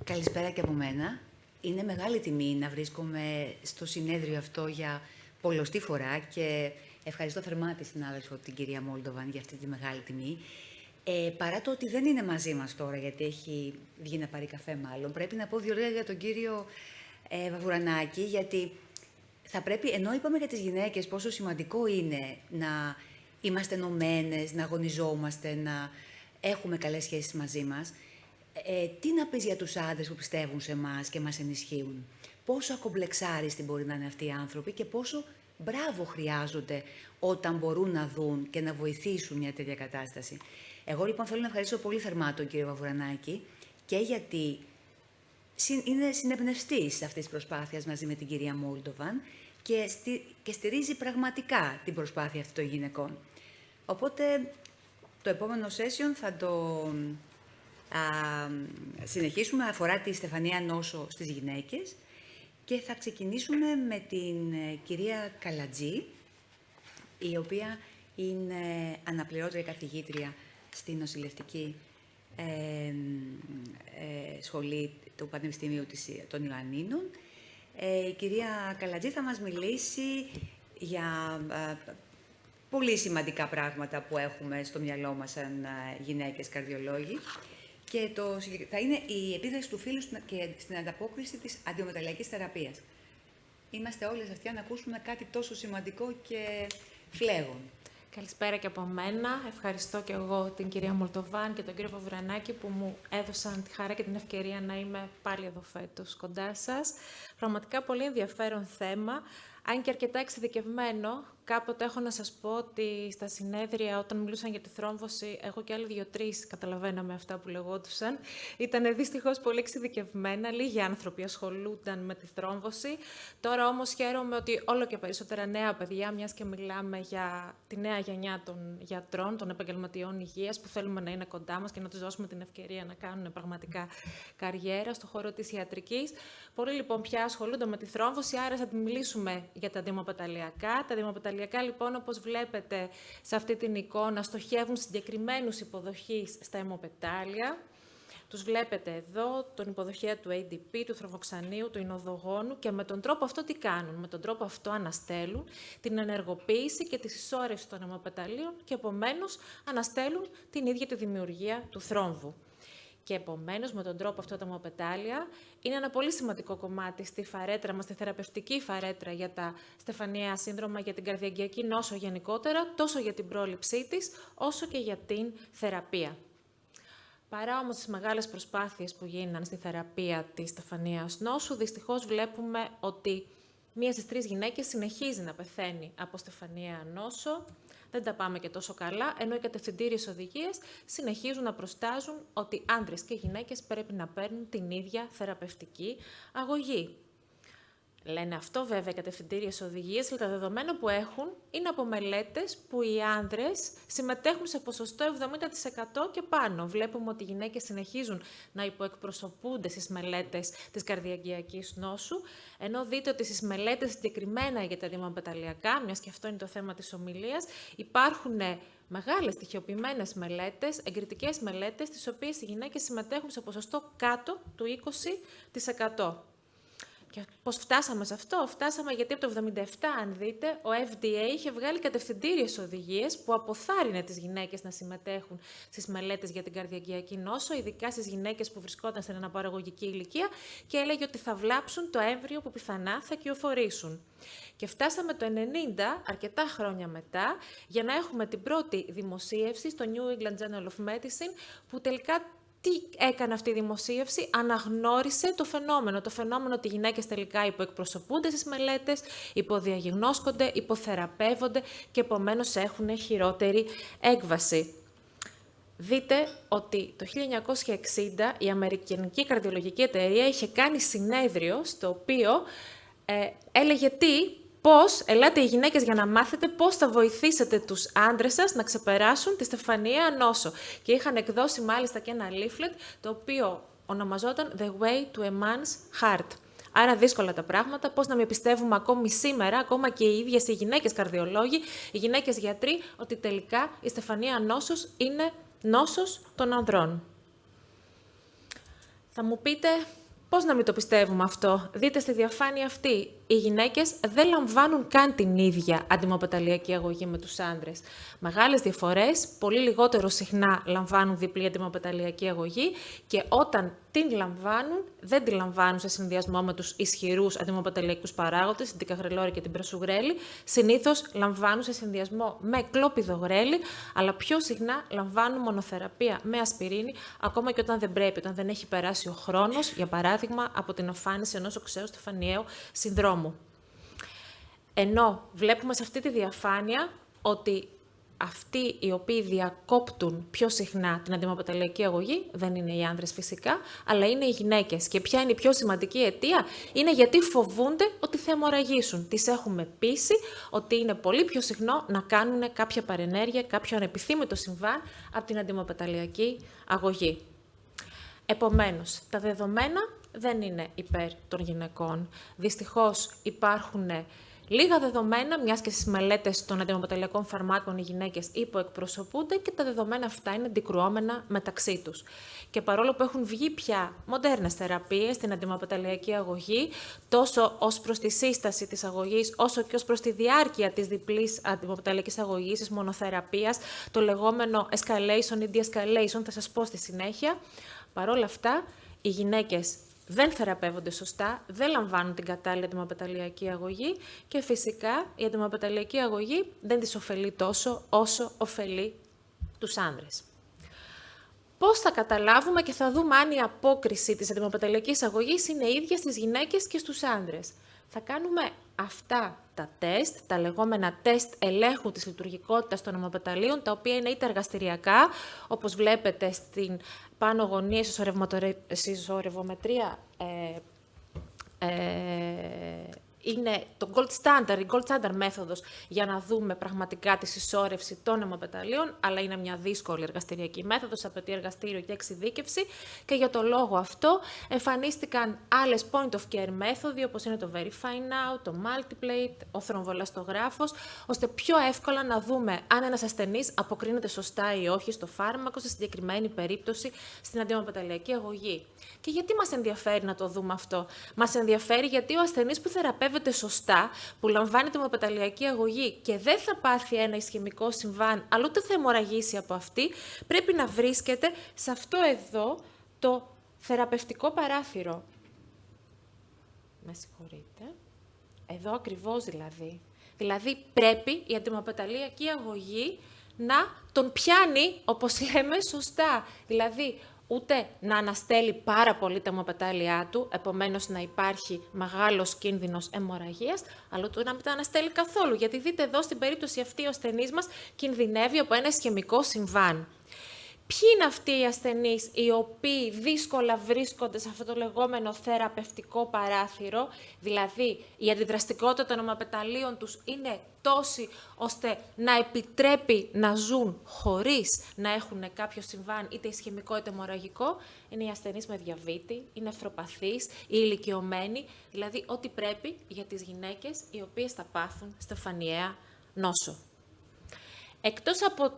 Καλησπέρα και από μένα. Είναι μεγάλη τιμή να βρίσκομαι στο συνέδριο αυτό για πολλοστή φορά και ευχαριστώ θερμά τη συνάδελφο, την κυρία Μόλντοβαν, για αυτή τη μεγάλη τιμή. Παρά το ότι δεν είναι μαζί μας τώρα, γιατί έχει βγει να πάρει καφέ μάλλον, πρέπει να πω δύο λόγια για τον κύριο Βαβουρανάκη, γιατί θα πρέπει, ενώ είπαμε για τις γυναίκες πόσο σημαντικό είναι να είμαστε ενωμένες, να αγωνιζόμαστε, να έχουμε καλές σχέσεις μαζί μας, τι να πεις για τους άντρες που πιστεύουν σε εμάς και μας ενισχύουν. Πόσο ακομπλεξάριστοι μπορεί να είναι αυτοί οι άνθρωποι και πόσο μπράβο χρειάζονται όταν μπορούν να δουν και να βοηθήσουν μια τέτοια κατάσταση. Εγώ λοιπόν θέλω να ευχαριστήσω πολύ θερμά τον κύριο Βαβουρανάκη και γιατί είναι συνεμπνευστής αυτής της προσπάθειας μαζί με την κυρία Μόλντοβαν και στηρίζει πραγματικά την προσπάθεια αυτή των γυναικών. Οπότε το επόμενο session θα το συνεχίσουμε, αφορά τη Στεφανία Νόσο στις γυναίκες και θα ξεκινήσουμε με την κυρία Καλατζή, η οποία είναι αναπληρώτρια καθηγήτρια στη νοσηλευτική σχολή του Πανεπιστημίου των Ιωαννίνων. Η κυρία Καλατζή θα μας μιλήσει για πολύ σημαντικά πράγματα που έχουμε στο μυαλό μας σαν γυναίκες καρδιολόγοι. Και θα είναι η επίδραση του φύλου και στην ανταπόκριση της αντιομεταλλιακής θεραπείας. Είμαστε όλες αυτοί να ακούσουμε κάτι τόσο σημαντικό και φλέγον. Καλησπέρα και από μένα. Ευχαριστώ και εγώ την κυρία Μολτοβάν και τον κύριο Βαβουρανάκη που μου έδωσαν τη χαρά και την ευκαιρία να είμαι πάλι εδώ φέτος κοντά σας. Πραγματικά πολύ ενδιαφέρον θέμα, αν και αρκετά εξειδικευμένο. Κάποτε έχω να σας πω ότι στα συνέδρια, όταν μιλούσαν για τη θρόμβωση, εγώ και άλλοι 2-3 καταλαβαίναμε αυτά που λεγόντουσαν. Ήταν δυστυχώς πολύ εξειδικευμένα, λίγοι άνθρωποι ασχολούνταν με τη θρόμβωση. Τώρα όμως χαίρομαι ότι όλο και περισσότερα νέα παιδιά, μιας και μιλάμε για τη νέα γενιά των γιατρών, των επαγγελματιών υγείας, που θέλουμε να είναι κοντά μας και να τους δώσουμε την ευκαιρία να κάνουν πραγματικά καριέρα στον χώρο της ιατρικής. Πολλοί λοιπόν πια ασχολούνται με τη θρόμβωση, άρα θα μιλήσουμε για τα αντιμοπεταλιακά. Τα αντιμοπεταλιακά, λοιπόν, όπως βλέπετε σε αυτή την εικόνα, στοχεύουν συγκεκριμένους υποδοχείς στα αιμοπετάλια. Τους βλέπετε εδώ, τον υποδοχέα του ADP, του θρομβοξανίου, του ινοδογόνου και με τον τρόπο αυτό τι κάνουν. Με τον τρόπο αυτό αναστέλουν την ενεργοποίηση και τη συσσόρευση των αιμοπεταλίων και επομένως αναστέλουν την ίδια τη δημιουργία του θρόμβου. Και επομένως, με τον τρόπο αυτό τα αιμοπετάλια είναι ένα πολύ σημαντικό κομμάτι στη φαρέτρα μας, στη θεραπευτική φαρέτρα για τα στεφανιαία σύνδρομα, για την καρδιαγγειακή νόσο γενικότερα, τόσο για την πρόληψή της, όσο και για την θεραπεία. Παρά όμως τις μεγάλες προσπάθειες που γίναν στη θεραπεία της στεφανιαίας νόσου, δυστυχώς βλέπουμε ότι 1 στις 3 γυναίκες συνεχίζει να πεθαίνει από στεφανιαία νόσο. Δεν τα πάμε και τόσο καλά, ενώ οι κατευθυντήριες οδηγίες συνεχίζουν να προστάζουν ότι άντρες και γυναίκες πρέπει να παίρνουν την ίδια θεραπευτική αγωγή. Λένε αυτό βέβαια οι κατευθυντήριες οδηγίες, αλλά τα δεδομένα που έχουν είναι από μελέτες που οι άνδρες συμμετέχουν σε ποσοστό 70% και πάνω. Βλέπουμε ότι οι γυναίκες συνεχίζουν να υποεκπροσωπούνται στις μελέτες της καρδιαγγειακής νόσου, ενώ δείτε ότι στις μελέτες συγκεκριμένα για τα αντιμοπεταλιακά, μιας και αυτό είναι το θέμα της ομιλίας, υπάρχουν μεγάλες στοιχειοποιημένες μελέτες, εγκριτικές μελέτες, τις οποίες οι γυναίκες συμμετέχουν σε ποσοστό κάτω του 20%. Και πώς φτάσαμε σε αυτό? Φτάσαμε γιατί από το 1977, αν δείτε, ο FDA είχε βγάλει κατευθυντήριες οδηγίες που αποθάρρυνε τις γυναίκες να συμμετέχουν στις μελέτες για την καρδιαγγειακή νόσο, ειδικά στις γυναίκες που βρισκόταν στην αναπαραγωγική ηλικία και έλεγε ότι θα βλάψουν το έμβριο που πιθανά θα κυοφορήσουν. Και φτάσαμε το 1990, αρκετά χρόνια μετά, για να έχουμε την πρώτη δημοσίευση στο New England Journal of Medicine, που τελικά τι έκανε αυτή η δημοσίευση? Αναγνώρισε το φαινόμενο ότι οι γυναίκες τελικά υποεκπροσωπούνται στις μελέτες, υποδιαγνώσκονται, υποθεραπεύονται και επομένως έχουν χειρότερη έκβαση. Δείτε ότι το 1960 η Αμερικανική Καρδιολογική Εταιρεία είχε κάνει συνέδριο στο οποίο έλεγε πώς, ελάτε οι γυναίκες για να μάθετε πώς θα βοηθήσετε τους άντρες σας να ξεπεράσουν τη στεφανιαία νόσο. Και είχαν εκδώσει μάλιστα και ένα leaflet, το οποίο ονομαζόταν The Way to a Man's Heart. Άρα δύσκολα τα πράγματα, πώς να μην πιστεύουμε ακόμη σήμερα, ακόμα και οι ίδιες οι γυναίκες καρδιολόγοι, οι γυναίκες γιατροί, ότι τελικά η στεφανιαία νόσος είναι νόσος των ανδρών. Θα μου πείτε, πώς να μην το πιστεύουμε αυτό? Δείτε στη διαφάνεια αυτή, οι γυναίκες δεν λαμβάνουν καν την ίδια αντιμοπεταλιακή αγωγή με τους άντρες. Μεγάλες διαφορές, πολύ λιγότερο συχνά λαμβάνουν διπλή αντιμοπεταλιακή αγωγή και όταν την λαμβάνουν, δεν την λαμβάνουν σε συνδυασμό με τους ισχυρούς αντιμοπεταλιακούς παράγοντες, την δικαγρελόρη και την πρεσουγρέλη. Συνήθως λαμβάνουν σε συνδυασμό με κλόπιδογρέλη, αλλά πιο συχνά λαμβάνουν μονοθεραπεία με ασπιρίνη, ακόμα και όταν δεν πρέπει, όταν δεν έχει περάσει ο χρόνος, για παράδειγμα, από την εμφάνιση ενός οξέου στεφανιαίου συνδρόμου. Ενώ βλέπουμε σε αυτή τη διαφάνεια ότι αυτοί οι οποίοι διακόπτουν πιο συχνά την αντιμοπεταλιακή αγωγή δεν είναι οι άνδρες φυσικά, αλλά είναι οι γυναίκες. Και ποια είναι η πιο σημαντική αιτία? Είναι γιατί φοβούνται ότι θα αιμορραγήσουν. Τις έχουμε πείσει ότι είναι πολύ πιο συχνό να κάνουν κάποια παρενέργεια, κάποιο ανεπιθύμητο συμβάν από την αντιμοπεταλιακή αγωγή. Επομένως, τα δεδομένα δεν είναι υπέρ των γυναικών. Δυστυχώς υπάρχουν λίγα δεδομένα, μιας και στις μελέτες των αντιμοπεταλιακών φαρμάκων οι γυναίκες υποεκπροσωπούνται και τα δεδομένα αυτά είναι αντικρουόμενα μεταξύ τους. Και παρόλο που έχουν βγει πια μοντέρνες θεραπείες στην αντιμοπεταλιακή αγωγή, τόσο ως προς τη σύσταση της αγωγής, όσο και ως προς τη διάρκεια της διπλής αντιμοπεταλιακής αγωγής, της μονοθεραπείας, το λεγόμενο escalation ή de-escalation, θα σας πω στη συνέχεια, παρόλα αυτά, οι γυναίκες δεν θεραπεύονται σωστά, δεν λαμβάνουν την κατάλληλη αντιμοπεταλιακή αγωγή και φυσικά η αντιμοπεταλιακή αγωγή δεν τις ωφελεί τόσο όσο ωφελεί τους άνδρες. Πώς θα καταλάβουμε και θα δούμε αν η απόκριση της αντιμοπεταλιακής αγωγής είναι ίδια στις γυναίκες και στους άνδρες? Θα κάνουμε αυτά τα τεστ, τα λεγόμενα τεστ ελέγχου της λειτουργικότητας των αιμοπεταλίων, τα οποία είναι είτε εργαστηριακά, όπως βλέπετε στην πάνω γωνία συσσωρευομετρία, είναι το gold standard, η gold standard μέθοδος για να δούμε πραγματικά τη συσσόρευση των αιμοπεταλίων, αλλά είναι μια δύσκολη εργαστηριακή μέθοδος, απαιτεί εργαστήριο και εξειδίκευση και για το λόγο αυτό εμφανίστηκαν άλλες point of care μέθοδοι, όπως είναι το Verify Now, το Multiplate, ο θρομβολαστογράφος, ώστε πιο εύκολα να δούμε αν ένας ασθενής αποκρίνεται σωστά ή όχι στο φάρμακο, στη συγκεκριμένη περίπτωση στην αντιμοπεταλιακή αγωγή. Και γιατί μας ενδιαφέρει να το δούμε αυτό? Μας ενδιαφέρει γιατί ο ασθενής που θεραπεύεται σωστά, που λαμβάνει την αιμοπεταλιακή αγωγή και δεν θα πάθει ένα ισχυμικό συμβάν, αλλά ούτε θα αιμορραγήσει από αυτή, πρέπει να βρίσκεται σε αυτό εδώ το θεραπευτικό παράθυρο. Με συγχωρείτε. Εδώ ακριβώς δηλαδή. Δηλαδή πρέπει η αντιμοπεταλιακή αγωγή να τον πιάνει, όπως λέμε, σωστά. Δηλαδή, ούτε να αναστέλει πάρα πολύ τα αιμοπετάλια του, επομένως να υπάρχει μεγάλος κίνδυνος αιμορραγίας, αλλά ούτε να μην τα αναστέλει καθόλου. Γιατί δείτε εδώ, στην περίπτωση αυτή, ο ασθενής μας κινδυνεύει από ένα ισχυμικό συμβάν. Ποιοι είναι αυτοί οι ασθενείς οι οποίοι δύσκολα βρίσκονται σε αυτό το λεγόμενο θεραπευτικό παράθυρο, δηλαδή η αντιδραστικότητα των αιμοπεταλίων τους είναι τόση ώστε να επιτρέπει να ζουν χωρίς να έχουν κάποιο συμβάν είτε ισχυμικό είτε αιμορραγικό? Είναι οι ασθενείς με διαβήτη, οι νεφροπαθείς, οι ηλικιωμένοι, δηλαδή ό,τι πρέπει για τις γυναίκες οι οποίες θα πάθουν στεφανιαία νόσο. Εκτός από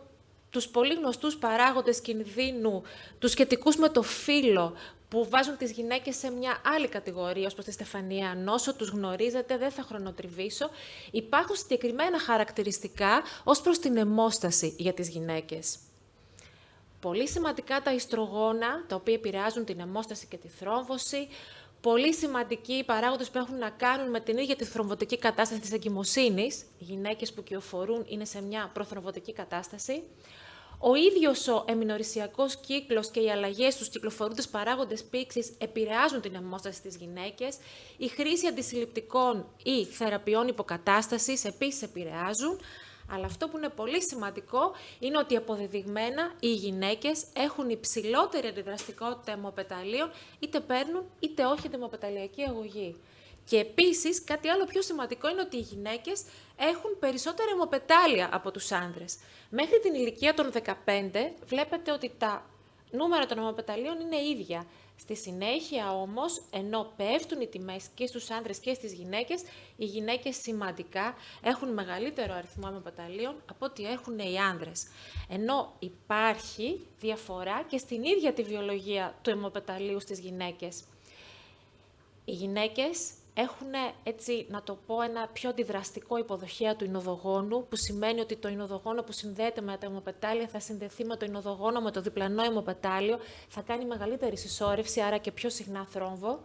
τους πολύ γνωστούς παράγοντες κινδύνου, τους σχετικούς με το φύλο, που βάζουν τις γυναίκες σε μια άλλη κατηγορία ως προς τη στεφανιαία νόσο, τους γνωρίζετε, δεν θα χρονοτριβήσω. Υπάρχουν συγκεκριμένα χαρακτηριστικά ως προς την αιμόσταση για τις γυναίκες. Πολύ σημαντικά τα ιστρογόνα, τα οποία επηρεάζουν την αιμόσταση και τη θρόμβωση. Πολύ σημαντικοί οι παράγοντες που έχουν να κάνουν με την ίδια τη θρομβωτική κατάσταση της εγκυμοσύνης. Οι γυναίκες που κυοφορούν είναι σε μια προθρομβωτική κατάσταση. Ο ίδιος ο εμινορρησιακός κύκλος και οι αλλαγές στους κυκλοφορούντες παράγοντες πήξης επηρεάζουν την αιμόσταση στις γυναίκες. Η χρήση αντισυλληπτικών ή θεραπείων υποκατάστασης επίσης επηρεάζουν. Αλλά αυτό που είναι πολύ σημαντικό είναι ότι αποδεδειγμένα οι γυναίκες έχουν υψηλότερη αντιδραστικότητα αιμοπεταλίων, είτε παίρνουν είτε όχι την αιμοπεταλιακή αγωγή. Και επίσης, κάτι άλλο πιο σημαντικό είναι ότι οι γυναίκες έχουν περισσότερα αιμοπετάλια από τους άνδρες. Μέχρι την ηλικία των 15 βλέπετε ότι τα νούμερα των αιμοπεταλίων είναι ίδια. Στη συνέχεια όμως, ενώ πέφτουν οι τιμές και στους άνδρες και στις γυναίκες, οι γυναίκες σημαντικά έχουν μεγαλύτερο αριθμό αιμοπεταλίων από ό,τι έχουν οι άνδρες. Ενώ υπάρχει διαφορά και στην ίδια τη βιολογία του αιμοπεταλίου στις γυναίκες. Οι γυναίκες έχουν, έτσι να το πω, ένα πιο αντιδραστικό υποδοχέα του ινοδογόνου, που σημαίνει ότι το ινοδογόνο που συνδέεται με τα αιμοπετάλια θα συνδεθεί με το ινοδογόνο, με το διπλανό αιμοπετάλιο, θα κάνει μεγαλύτερη συσσόρευση, άρα και πιο συχνά θρόμβο.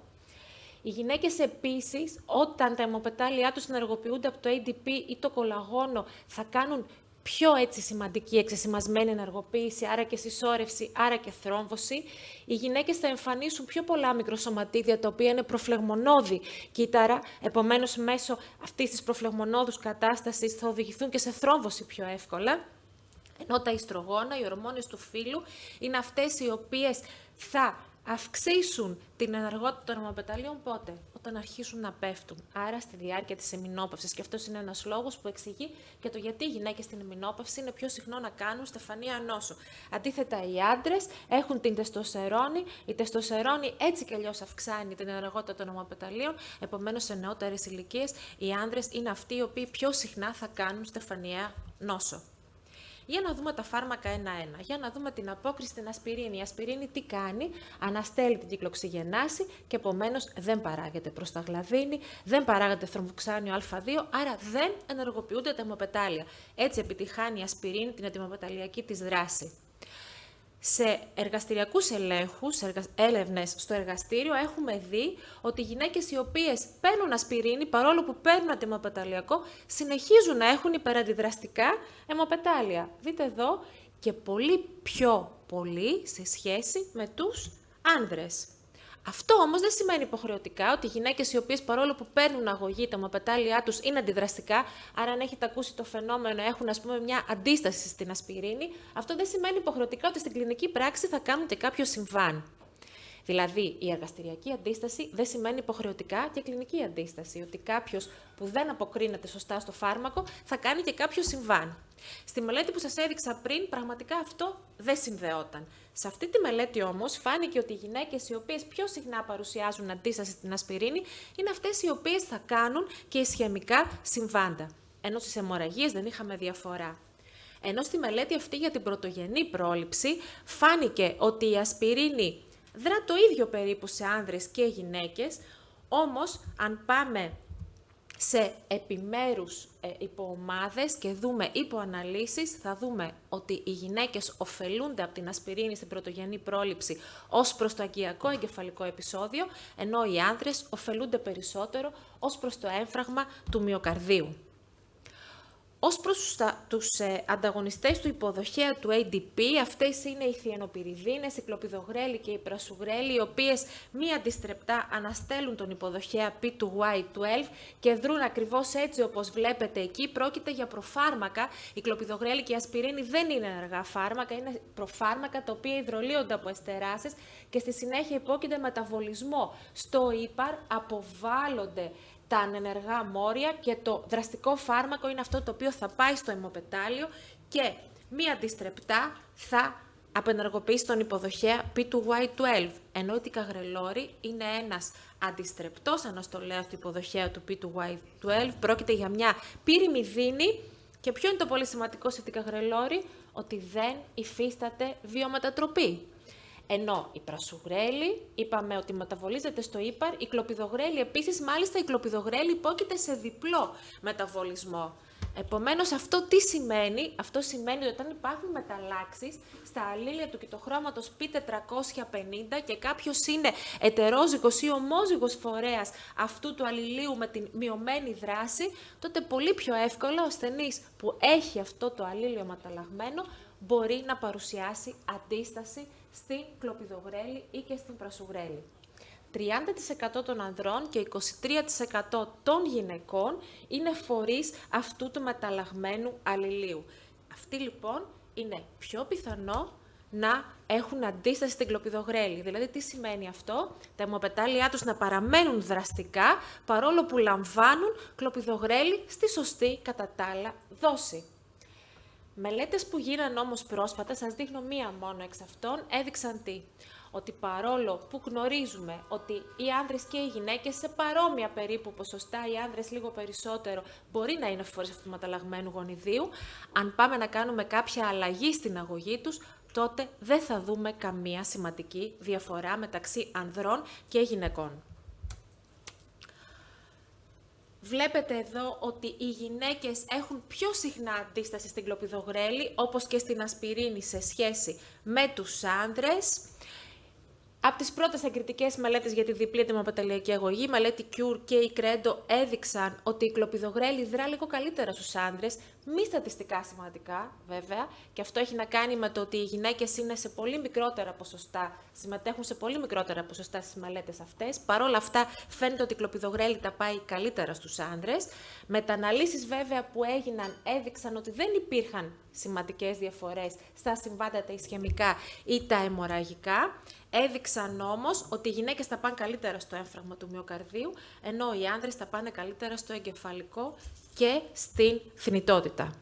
Οι γυναίκες επίσης, όταν τα αιμοπετάλια τους ενεργοποιούνται από το ADP ή το κολαγόνο, θα κάνουν πιο έτσι σημαντική εξεσημασμένη ενεργοποίηση, άρα και συσσόρευση, άρα και θρόμβωση. Οι γυναίκες θα εμφανίσουν πιο πολλά μικροσωματίδια, τα οποία είναι προφλεγμονώδη κύτταρα, επομένως μέσω αυτής της προφλεγμονώδους κατάστασης θα οδηγηθούν και σε θρόμβωση πιο εύκολα. Ενώ τα ιστρογόνα, οι ορμόνες του φύλου, είναι αυτές οι οποίες θα αυξήσουν την ενεργότητα των αιμοπεταλίων πότε? Όταν αρχίσουν να πέφτουν. Άρα στη διάρκεια της εμεινόπαυσης. Και αυτός είναι ένας λόγος που εξηγεί και το γιατί οι γυναίκες στην εμεινόπαυση είναι πιο συχνό να κάνουν στεφανία νόσο. Αντίθετα, οι άντρες έχουν την τεστοστερόνη. Η τεστοστερόνη έτσι κι αλλιώς αυξάνει την ενεργότητα των αιμοπεταλίων. Επομένως, σε νεότερες ηλικίες, οι άντρες είναι αυτοί οι οποίοι πιο συχνά θα κάνουν στεφανία νόσο. Για να δούμε τα φάρμακα ένα-ένα. Για να δούμε την απόκριση στην ασπιρίνη. Η ασπιρίνη τι κάνει? Αναστέλει την κυκλοξυγενάση και επομένως δεν παράγεται προσταγλαδίνη, δεν παράγεται θρομβοξάνιο Α2, άρα δεν ενεργοποιούνται τα αιμοπετάλια. Έτσι επιτυχάνει η ασπιρίνη την αντιμοπεταλιακή της δράση. Σε εργαστηριακούς ελέγχους, έρευνες στο εργαστήριο, έχουμε δει ότι οι γυναίκες οι οποίες παίρνουν ασπιρίνη, παρόλο που παίρνουν αντιμοπεταλιακό, συνεχίζουν να έχουν υπεραντιδραστικά αιμοπετάλια. Δείτε εδώ, και πολύ πιο πολύ σε σχέση με τους άνδρες. Αυτό όμως δεν σημαίνει υποχρεωτικά ότι οι γυναίκες οι οποίες παρόλο που παίρνουν αγωγή, τα αιμοπετάλια τους είναι αντιδραστικά, άρα αν έχετε ακούσει το φαινόμενο, έχουν ας πούμε μια αντίσταση στην ασπιρίνη, αυτό δεν σημαίνει υποχρεωτικά ότι στην κλινική πράξη θα κάνουν και κάποιο συμβάν. Δηλαδή, η εργαστηριακή αντίσταση δεν σημαίνει υποχρεωτικά και κλινική αντίσταση, ότι κάποιος που δεν αποκρίνεται σωστά στο φάρμακο θα κάνει και κάποιο συμβάν. Στη μελέτη που σας έδειξα πριν, πραγματικά αυτό δεν συνδεόταν. Σε αυτή τη μελέτη όμως φάνηκε ότι οι γυναίκες οι οποίες πιο συχνά παρουσιάζουν αντίσταση στην ασπιρίνη είναι αυτές οι οποίες θα κάνουν και ισχαιμικά συμβάντα. Ενώ στις αιμορραγίες δεν είχαμε διαφορά. Ενώ στη μελέτη αυτή για την πρωτογενή πρόληψη φάνηκε ότι η ασπιρίνη δρά το ίδιο περίπου σε άνδρες και γυναίκες, όμως αν πάμε σε επιμέρους υποομάδες και δούμε υποαναλύσεις, θα δούμε ότι οι γυναίκες ωφελούνται από την ασπιρίνη στην πρωτογενή πρόληψη ως προς το αγκιακό εγκεφαλικό επεισόδιο, ενώ οι άνδρες ωφελούνται περισσότερο ως προς το έμφραγμα του μυοκαρδίου. Ως προς τους ανταγωνιστές του υποδοχέα του ADP, αυτές είναι οι θιενοπυριδίνες, η κλοπιδογρέλη και η πρασουγρέλη, οι οποίες μη αντιστρεπτά αναστέλουν τον υποδοχέα P2Y12 και δρούν ακριβώς έτσι όπως βλέπετε εκεί. Πρόκειται για προφάρμακα. Η κλοπιδογρέλη και η ασπιρίνη δεν είναι ενεργά φάρμακα, είναι προφάρμακα τα οποία υδρολύονται από εστεράσεις και στη συνέχεια υπόκεινται μεταβολισμό. Στο ύπαρ αποβάλλονται τα ανενεργά μόρια και το δραστικό φάρμακο είναι αυτό το οποίο θα πάει στο αιμοπετάλιο και μη αντιστρεπτά θα απενεργοποιήσει τον υποδοχέα P2Y12. Ενώ η τικαγρελόρη είναι ένας αντιστρεπτός αναστολέας του υποδοχέα του P2Y12, πρόκειται για μια πυρημιδίνη και ποιο είναι το πολύ σημαντικό σε τικαγρελόρη? Ότι δεν υφίσταται βιομετατροπή. Ενώ η πρασουγρέλη, είπαμε ότι μεταβολίζεται στο ύπαρ, η κλοπιδογρέλη επίσης, μάλιστα η κλοπιδογρέλη υπόκειται σε διπλό μεταβολισμό. Επομένως, αυτό τι σημαίνει? Αυτό σημαίνει ότι όταν υπάρχουν μεταλλάξεις στα αλλήλια του κυτοχρώματος P450 και κάποιος είναι ετερόζυγος ή ομόζυγος φορέας αυτού του αλληλείου με την μειωμένη δράση, τότε πολύ πιο εύκολα ο ασθενής που έχει αυτό το αλλήλιο μεταλλαγμένο μπορεί να παρουσιάσει αντίσταση στην κλοπιδογρέλη ή και στην πρασουγρέλη. 30% των ανδρών και 23% των γυναικών είναι φορείς αυτού του μεταλλαγμένου αλληλείου. Αυτοί λοιπόν είναι πιο πιθανό να έχουν αντίσταση στην κλοπιδογρέλη. Δηλαδή τι σημαίνει αυτό? Τα αιμοπετάλια τους να παραμένουν δραστικά παρόλο που λαμβάνουν κλοπιδογρέλη στη σωστή κατά τα άλλα δόση. Μελέτες που γίναν όμως πρόσφατα, σας δείχνω μία μόνο εξ αυτών, έδειξαν τι? Ότι παρόλο που γνωρίζουμε ότι οι άνδρες και οι γυναίκες σε παρόμοια περίπου ποσοστά, οι άνδρες λίγο περισσότερο, μπορεί να είναι φορείς αυτοματαλλαγμένου γονιδίου, αν πάμε να κάνουμε κάποια αλλαγή στην αγωγή τους, τότε δεν θα δούμε καμία σημαντική διαφορά μεταξύ ανδρών και γυναικών. Βλέπετε εδώ ότι οι γυναίκες έχουν πιο συχνά αντίσταση στην κλοπιδογρέλη, όπως και στην ασπιρίνη σε σχέση με τους άνδρες. Από τις πρώτες εγκριτικές μελέτες για τη διπλή αιτημοπαταλιακή αγωγή, η μελέτη Cure και η Credo έδειξαν ότι η κλοπιδογρέλη δρά λίγο καλύτερα στους άνδρες, μη στατιστικά σημαντικά βέβαια, και αυτό έχει να κάνει με το ότι οι γυναίκες είναι σε πολύ μικρότερα ποσοστά, συμμετέχουν σε πολύ μικρότερα ποσοστά στις μελέτες αυτές. Παρ' όλα αυτά φαίνεται ότι η κλοπιδογρέλη τα πάει καλύτερα στους άνδρες. Μεταναλύσεις βέβαια που έγιναν έδειξαν ότι δεν υπήρχαν σημαντικές διαφορές στα συμβάντα τα ισχαιμικά ή τα αιμορραγικά. Έδειξαν όμως ότι οι γυναίκες θα πάνε καλύτερα στο έμφραγμα του μυοκαρδίου, ενώ οι άνδρες θα πάνε καλύτερα στο εγκεφαλικό και στην θνητότητα.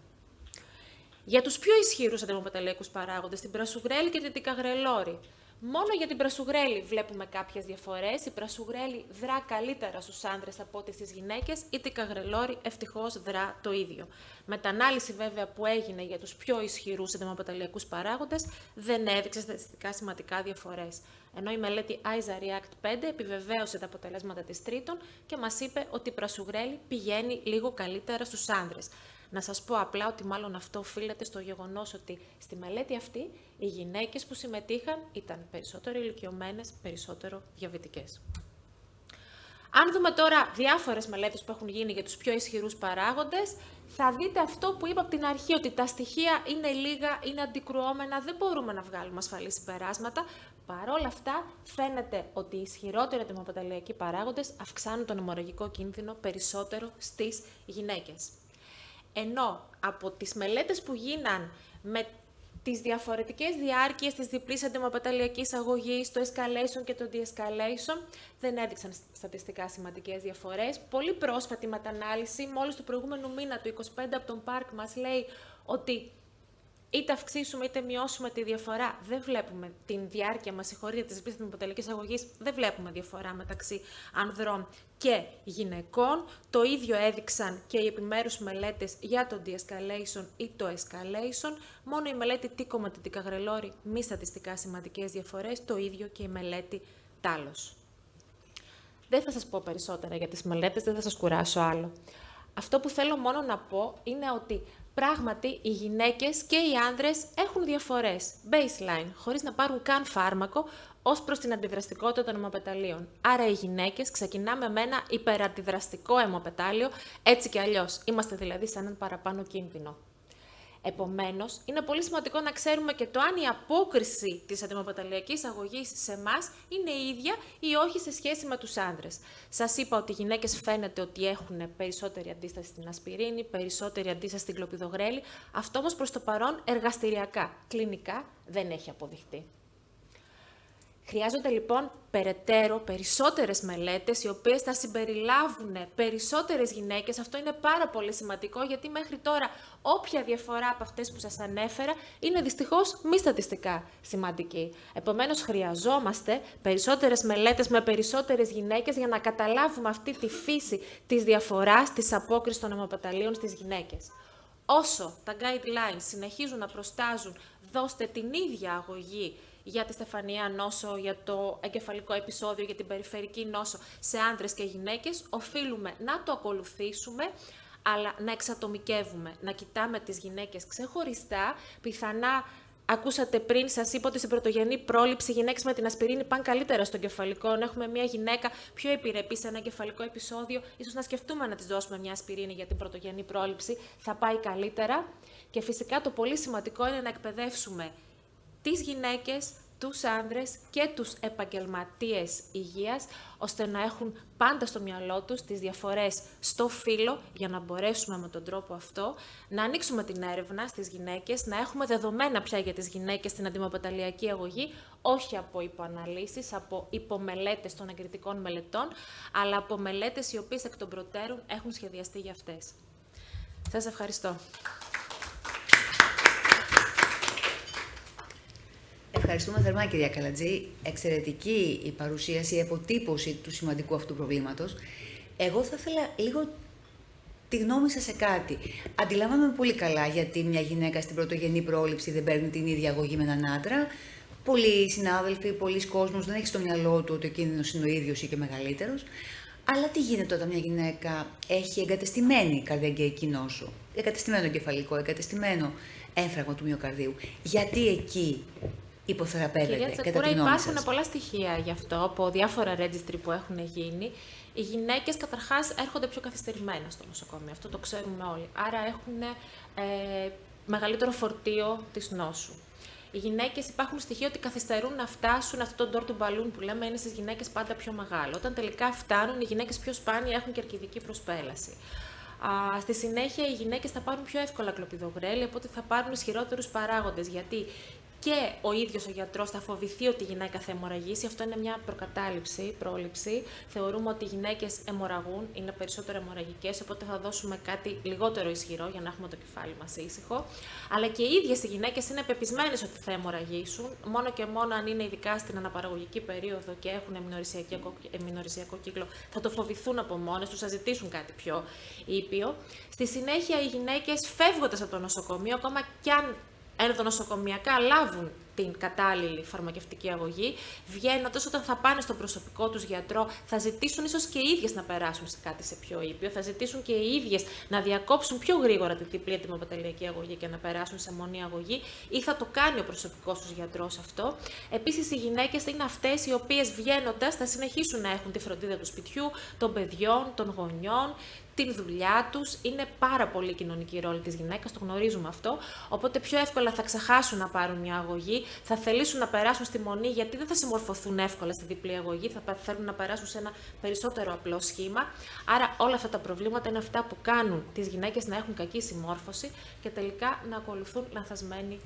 Για τους πιο ισχυρούς αντιμοπαταλιακούς παράγοντες, την πρασουγρέλη και την τικαγρελόρη. Μόνο για την πρασουγρέλη βλέπουμε κάποιες διαφορές. Η πρασουγρέλη δρά καλύτερα στους άνδρες από ό,τι στις γυναίκες, η τικαγρελόρη ευτυχώς δρά το ίδιο. Μετανάλυση βέβαια που έγινε για τους πιο ισχυρούς αντιμοπαταλιακούς παράγοντες δεν έδειξε στατιστικά σημαντικά διαφορές. Ενώ η μελέτη ISA React 5 επιβεβαίωσε τα αποτελέσματα της τρίτων και μας είπε ότι η πρασουγρέλη πηγαίνει λίγο καλύτερα στους άνδρες. Να σας πω απλά ότι μάλλον αυτό οφείλεται στο γεγονός ότι στη μελέτη αυτή οι γυναίκες που συμμετείχαν ήταν περισσότερο ηλικιωμένες, περισσότερο διαβητικές. Αν δούμε τώρα διάφορες μελέτες που έχουν γίνει για τους πιο ισχυρούς παράγοντες, θα δείτε αυτό που είπα από την αρχή, ότι τα στοιχεία είναι λίγα, είναι αντικρουόμενα, δεν μπορούμε να βγάλουμε ασφαλείς συμπεράσματα. Παρ' όλα αυτά, φαίνεται ότι οι ισχυρότεροι αντιμοπαταλιακοί παράγοντες αυξάνουν τον αιμορραγικό κίνδυνο περισσότερο στις γυναίκες. Ενώ από τις μελέτες που γίναν με τις διαφορετικές διάρκειες της διπλής αντιμοπαταλιακής αγωγής, το escalation και το de-escalation, δεν έδειξαν στατιστικά σημαντικές διαφορές. Πολύ πρόσφατη μετανάλυση, μόλις του προηγούμενου μήνα, του 25 από τον Park, μας λέει ότι είτε αυξήσουμε είτε μειώσουμε τη διαφορά, δεν βλέπουμε την διάρκεια, μας συγχωρείτε, της διπλής αντιμοπαταλιακής αγωγής, δεν βλέπουμε διαφορά μεταξύ ανδρών και γυναικών. Το ίδιο έδειξαν και οι επιμέρους μελέτες για το de-escalation ή το escalation. Μόνο η μελέτη Tico με την τικαγρελόρη, μη στατιστικά σημαντικές διαφορές, το ίδιο και η μελέτη Talos. Δεν θα σας πω περισσότερα για τις μελέτες, δεν θα σας κουράσω άλλο. Αυτό που θέλω μόνο να πω είναι ότι πράγματι οι γυναίκες και οι άνδρες έχουν διαφορές, baseline, χωρίς να πάρουν καν φάρμακο, ως προς την αντιδραστικότητα των αιμοπεταλίων. Άρα οι γυναίκες ξεκινάμε με ένα υπεραντιδραστικό αιμοπετάλιο, έτσι κι αλλιώς. Είμαστε δηλαδή σε έναν παραπάνω κίνδυνο. Επομένως, είναι πολύ σημαντικό να ξέρουμε και το αν η απόκριση της αντιμοπαταλιακής αγωγής σε εμάς είναι η ίδια ή όχι σε σχέση με τους άνδρες. Σας είπα ότι οι γυναίκες φαίνεται ότι έχουν περισσότερη αντίσταση στην ασπιρίνη, περισσότερη αντίσταση στην κλοπιδογρέλη. Αυτό όμως προς το παρόν εργαστηριακά, κλινικά δεν έχει αποδειχτεί. Χρειάζονται λοιπόν περαιτέρω περισσότερες μελέτες, οι οποίες θα συμπεριλάβουν περισσότερες γυναίκες. Αυτό είναι πάρα πολύ σημαντικό, γιατί μέχρι τώρα όποια διαφορά από αυτές που σας ανέφερα είναι δυστυχώς μη στατιστικά σημαντική. Επομένως, χρειαζόμαστε περισσότερες μελέτες με περισσότερες γυναίκες για να καταλάβουμε αυτή τη φύση της διαφοράς της απόκρισης των αιμοπαταλίων στις γυναίκες. Όσο τα guidelines συνεχίζουν να προστάζουν, δώστε την ίδια αγωγή για τη στεφανία νόσο, για το εγκεφαλικό επεισόδιο, για την περιφερική νόσο σε άνδρες και γυναίκες, οφείλουμε να το ακολουθήσουμε, αλλά να εξατομικεύουμε, να κοιτάμε τις γυναίκες ξεχωριστά. Πιθανά, ακούσατε πριν, σας είπα ότι στην πρωτογενή πρόληψη οι γυναίκες με την ασπιρίνη πάνε καλύτερα στο εγκεφαλικό. Αν έχουμε μια γυναίκα πιο επιρρεπή σε ένα εγκεφαλικό επεισόδιο, ίσως να σκεφτούμε να της δώσουμε μια ασπιρίνη για την πρωτογενή πρόληψη, θα πάει καλύτερα. Και φυσικά το πολύ σημαντικό είναι να εκπαιδεύσουμε τις γυναίκες, τους άνδρες και τους επαγγελματίες υγείας, ώστε να έχουν πάντα στο μυαλό τους τις διαφορές στο φύλο, για να μπορέσουμε με τον τρόπο αυτό να ανοίξουμε την έρευνα στις γυναίκες, να έχουμε δεδομένα πια για τις γυναίκες στην αντιμοπαταλιακή αγωγή, όχι από υποαναλύσεις, από υπομελέτες των εγκριτικών μελετών, αλλά από μελέτες οι οποίες εκ των προτέρων έχουν σχεδιαστεί για αυτές. Σας ευχαριστώ. Ευχαριστούμε θερμά, κυρία Καλατζή. Εξαιρετική η παρουσίαση, η αποτύπωση του σημαντικού αυτού προβλήματος. Εγώ θα ήθελα λίγο τη γνώμη σας σε κάτι. Αντιλαμβάνομαι πολύ καλά γιατί μια γυναίκα στην πρωτογενή πρόληψη δεν παίρνει την ίδια αγωγή με έναν άντρα. Πολλοί συνάδελφοι, πολλοί κόσμος δεν έχει στο μυαλό του ότι ο κίνδυνος είναι ο ίδιος ή και μεγαλύτερος. Αλλά τι γίνεται όταν μια γυναίκα έχει εγκατεστημένη καρδιαγγειακή νόσο, εγκατεστημένο εγκεφαλικό, εγκατεστημένο έμφραγμα του μυοκαρδίου? Γιατί εκεί υποθεραπεύεται, Κυρία κατά Τσακούρα, τη γνώμη υπάρχουν σας? πολλά στοιχεία γι' αυτό από διάφορα registry που έχουν γίνει. Οι γυναίκες καταρχάς έρχονται πιο καθυστερημένα στο νοσοκομείο, αυτό το ξέρουμε όλοι. Άρα έχουν μεγαλύτερο φορτίο της νόσου. Οι γυναίκες, υπάρχουν στοιχεία ότι καθυστερούν να φτάσουν, αυτό το door to balloon που λέμε είναι στις γυναίκες πάντα πιο μεγάλο. Όταν τελικά φτάνουν, οι γυναίκες πιο σπάνια έχουν και αρκιδική προσπέλαση. Στη συνέχεια, οι γυναίκες θα πάρουν πιο εύκολα κλοπιδογρέλη, οπότε θα πάρουν ισχυρότερους παράγοντες. Γιατί και ο ίδιος ο γιατρός θα φοβηθεί ότι η γυναίκα θα αιμορραγήσει. Αυτό είναι μια προκατάληψη, πρόληψη. Θεωρούμε ότι οι γυναίκες αιμορραγούν, είναι περισσότερο αιμορραγικές, οπότε θα δώσουμε κάτι λιγότερο ισχυρό για να έχουμε το κεφάλι μας ήσυχο. Αλλά και οι ίδιες οι γυναίκες είναι πεπισμένες ότι θα αιμορραγήσουν, μόνο και μόνο αν είναι ειδικά στην αναπαραγωγική περίοδο και έχουν εμμηνορρησιακό κύκλο, θα το φοβηθούν από μόνες τους, θα ζητήσουν κάτι πιο ήπιο. Στη συνέχεια, οι γυναίκες φεύγοντας από το νοσοκομείο, ακόμα κι αν ενδονοσοκομιακά λάβουν την κατάλληλη φαρμακευτική αγωγή, βγαίνοντας όταν θα πάνε στον προσωπικό τους γιατρό, θα ζητήσουν ίσως και οι ίδιες να περάσουν σε κάτι σε πιο ήπιο, θα ζητήσουν και οι ίδιες να διακόψουν πιο γρήγορα τη διπλή αιτημοπαταλιακή αγωγή και να περάσουν σε μονή αγωγή, ή θα το κάνει ο προσωπικός τους γιατρός αυτό. Επίσης, οι γυναίκες είναι αυτές οι οποίες βγαίνοντας θα συνεχίσουν να έχουν τη φροντίδα του σπιτιού, των παιδιών, των γονιών, την δουλειά τους. Είναι πάρα πολύ κοινωνική η ρόλη της γυναίκας, το γνωρίζουμε αυτό. Οπότε πιο εύκολα θα ξεχάσουν να πάρουν μια αγωγή, θα θελήσουν να περάσουν στη μονή, γιατί δεν θα συμμορφωθούν εύκολα στη διπλή αγωγή, θα θέλουν να περάσουν σε ένα περισσότερο απλό σχήμα. Άρα όλα αυτά τα προβλήματα είναι αυτά που κάνουν τις γυναίκες να έχουν κακή συμμόρφωση και τελικά να ακολουθούν λανθασμένη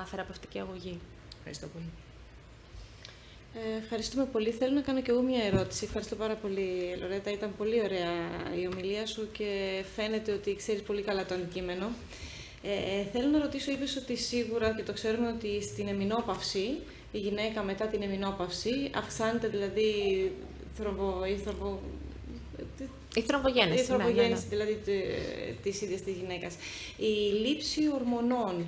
θεραπευτική αγωγή. Ευχαριστώ πολύ. Ευχαριστούμε πολύ. Θέλω να κάνω και εγώ μια ερώτηση. Ευχαριστώ πάρα πολύ, Λορέτα. Ήταν πολύ ωραία η ομιλία σου και φαίνεται ότι ξέρεις πολύ καλά το αντικείμενο. Θέλω να ρωτήσω, είπες ότι σίγουρα, και το ξέρουμε, ότι στην εμεινόπαυση, η γυναίκα μετά την εμεινόπαυση, αυξάνεται δηλαδή η θρομβογέννηση, θρομβογέννηση δηλαδή της ίδιας της γυναίκας. Η λήψη ορμονών.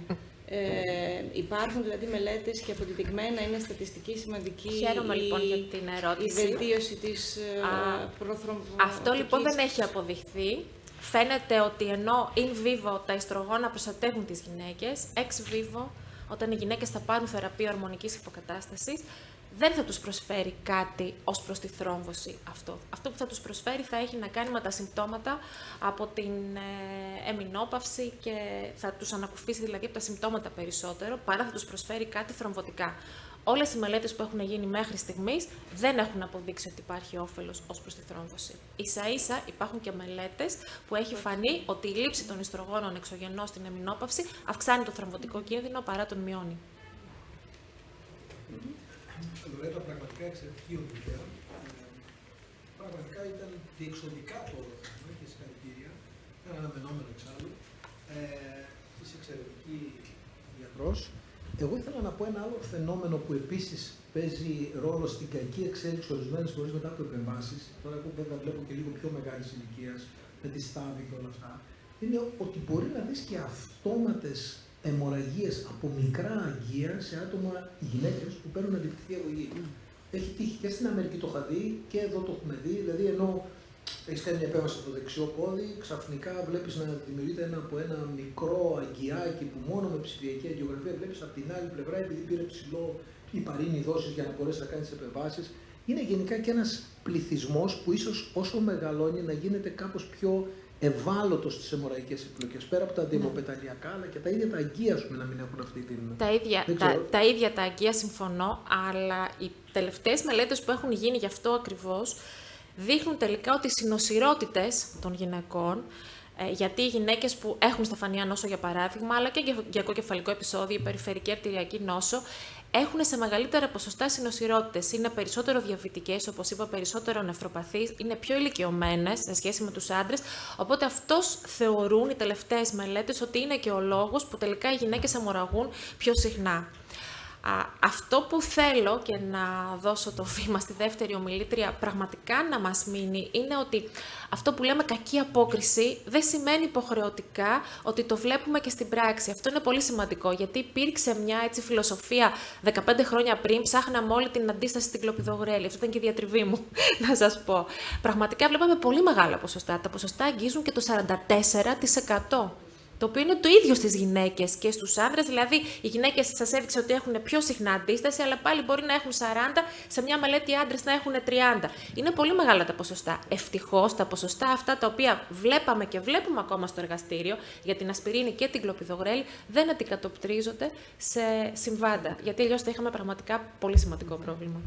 Υπάρχουν δηλαδή μελέτες και αποδεδειγμένα, είναι στατιστική σημαντική. Χαίρομαι λοιπόν για την ερώτηση. Η βελτίωση της προθρομβογέννησης. Αυτό λοιπόν δεν έχει αποδειχθεί. Φαίνεται ότι ενώ in vivo τα ιστρογόνα προστατεύουν τις γυναίκες, ex vivo, όταν οι γυναίκες θα πάρουν θεραπεία ορμονικής υποκατάστασης, δεν θα τους προσφέρει κάτι ως προς τη θρόμβωση αυτό. Αυτό που θα τους προσφέρει θα έχει να κάνει με τα συμπτώματα από την εμεινόπαυση και θα τους ανακουφίσει δηλαδή από τα συμπτώματα περισσότερο, παρά θα τους προσφέρει κάτι θρομβωτικά. Όλες οι μελέτες που έχουν γίνει μέχρι στιγμής δεν έχουν αποδείξει ότι υπάρχει όφελος ως προς τη θρόμβωση. Ίσα-ίσα υπάρχουν και μελέτες που έχει φανεί ότι η λήψη των ιστρογόνων εξωγενώς στην εμεινόπαυση αυξάνει το θρομβωτικό κίνδυνο παρά τον μειώνει. Λορέτα, πραγματικά εξαιρετική ομιλία. Πραγματικά ήταν διεξοδικά το όλο θέμα και συγχαρητήρια. Ήταν αναμενόμενο εξάλλου. Είσαι εξαιρετική γιατρός. Εγώ ήθελα να πω ένα άλλο φαινόμενο που επίσης παίζει ρόλο στην κακή εξέλιξη ορισμένες φορές μετά από επεμβάσεις. Τώρα εγώ βέβαια βλέπω και λίγο πιο μεγάλης ηλικίας, με τη στάδη και όλα αυτά. Είναι ότι μπορεί να δεις και αυτόματες αιμορραγίες από μικρά αγγεία σε άτομα, γυναίκες που παίρνουν αντιπτυχή αγωγή. Έχει τύχει και στην Αμερική, το είχα δει, και εδώ το έχουμε δει. Δηλαδή, ενώ έχεις κάνει μια επέμβαση στο δεξιό πόδι, ξαφνικά βλέπεις να δημιουργείται από ένα μικρό αγγιάκι που μόνο με ψηφιακή αγγιογραφία βλέπεις από την άλλη πλευρά, επειδή πήρε ψηλό υπαρίνη δόσεις για να μπορέσει να κάνει επεμβάσεις. Είναι γενικά και ένας πληθυσμός που ίσως όσο μεγαλώνει να γίνεται κάπως πιο ευάλωτος στις αιμορραγικές επιπλοκές, πέρα από τα αντιαιμοπεταλιακά, αλλά και τα ίδια τα αγγεία, να μην έχουν αυτή την... Τα ίδια τα αγγεία συμφωνώ, αλλά οι τελευταίες μελέτες που έχουν γίνει γι' αυτό ακριβώς δείχνουν τελικά ότι οι συνοσυρότητες των γυναικών, γιατί οι γυναίκες που έχουν σταφανία νόσο για παράδειγμα, αλλά και εγκεφαλικό κεφαλικό επεισόδιο, η περιφερική αρτηριακή νόσο, έχουν σε μεγαλύτερα ποσοστά συνοσυρότητες. Είναι περισσότερο διαβητικές, όπως είπα, περισσότερο νευροπαθείς, είναι πιο ηλικιωμένες σε σχέση με τους άντρες. Οπότε αυτός θεωρούν οι τελευταίες μελέτες ότι είναι και ο λόγος που τελικά οι γυναίκες αιμορραγούν πιο συχνά. Αυτό που θέλω και να δώσω το βήμα στη δεύτερη ομιλήτρια πραγματικά να μας μείνει είναι ότι αυτό που λέμε κακή απόκριση δεν σημαίνει υποχρεωτικά ότι το βλέπουμε και στην πράξη. Αυτό είναι πολύ σημαντικό, γιατί υπήρξε μια έτσι φιλοσοφία 15 χρόνια πριν, ψάχναμε όλη την αντίσταση στην κλοπιδογρέλη. Αυτό ήταν και η διατριβή μου, να σας πω. Πραγματικά βλέπαμε πολύ μεγάλα ποσοστά. Τα ποσοστά αγγίζουν και το 44%. Το οποίο είναι το ίδιο στις γυναίκες και στους άνδρες. Δηλαδή, οι γυναίκες σας έδειξε ότι έχουν πιο συχνά αντίσταση, αλλά πάλι μπορεί να έχουν 40, σε μια μελέτη άντρες να έχουν 30. Είναι πολύ μεγάλα τα ποσοστά. Ευτυχώς, τα ποσοστά αυτά τα οποία βλέπαμε και βλέπουμε ακόμα στο εργαστήριο, για την ασπιρίνη και την κλοπιδογρέλη, δεν αντικατοπτρίζονται σε συμβάντα. Γιατί αλλιώς θα είχαμε πραγματικά πολύ σημαντικό πρόβλημα.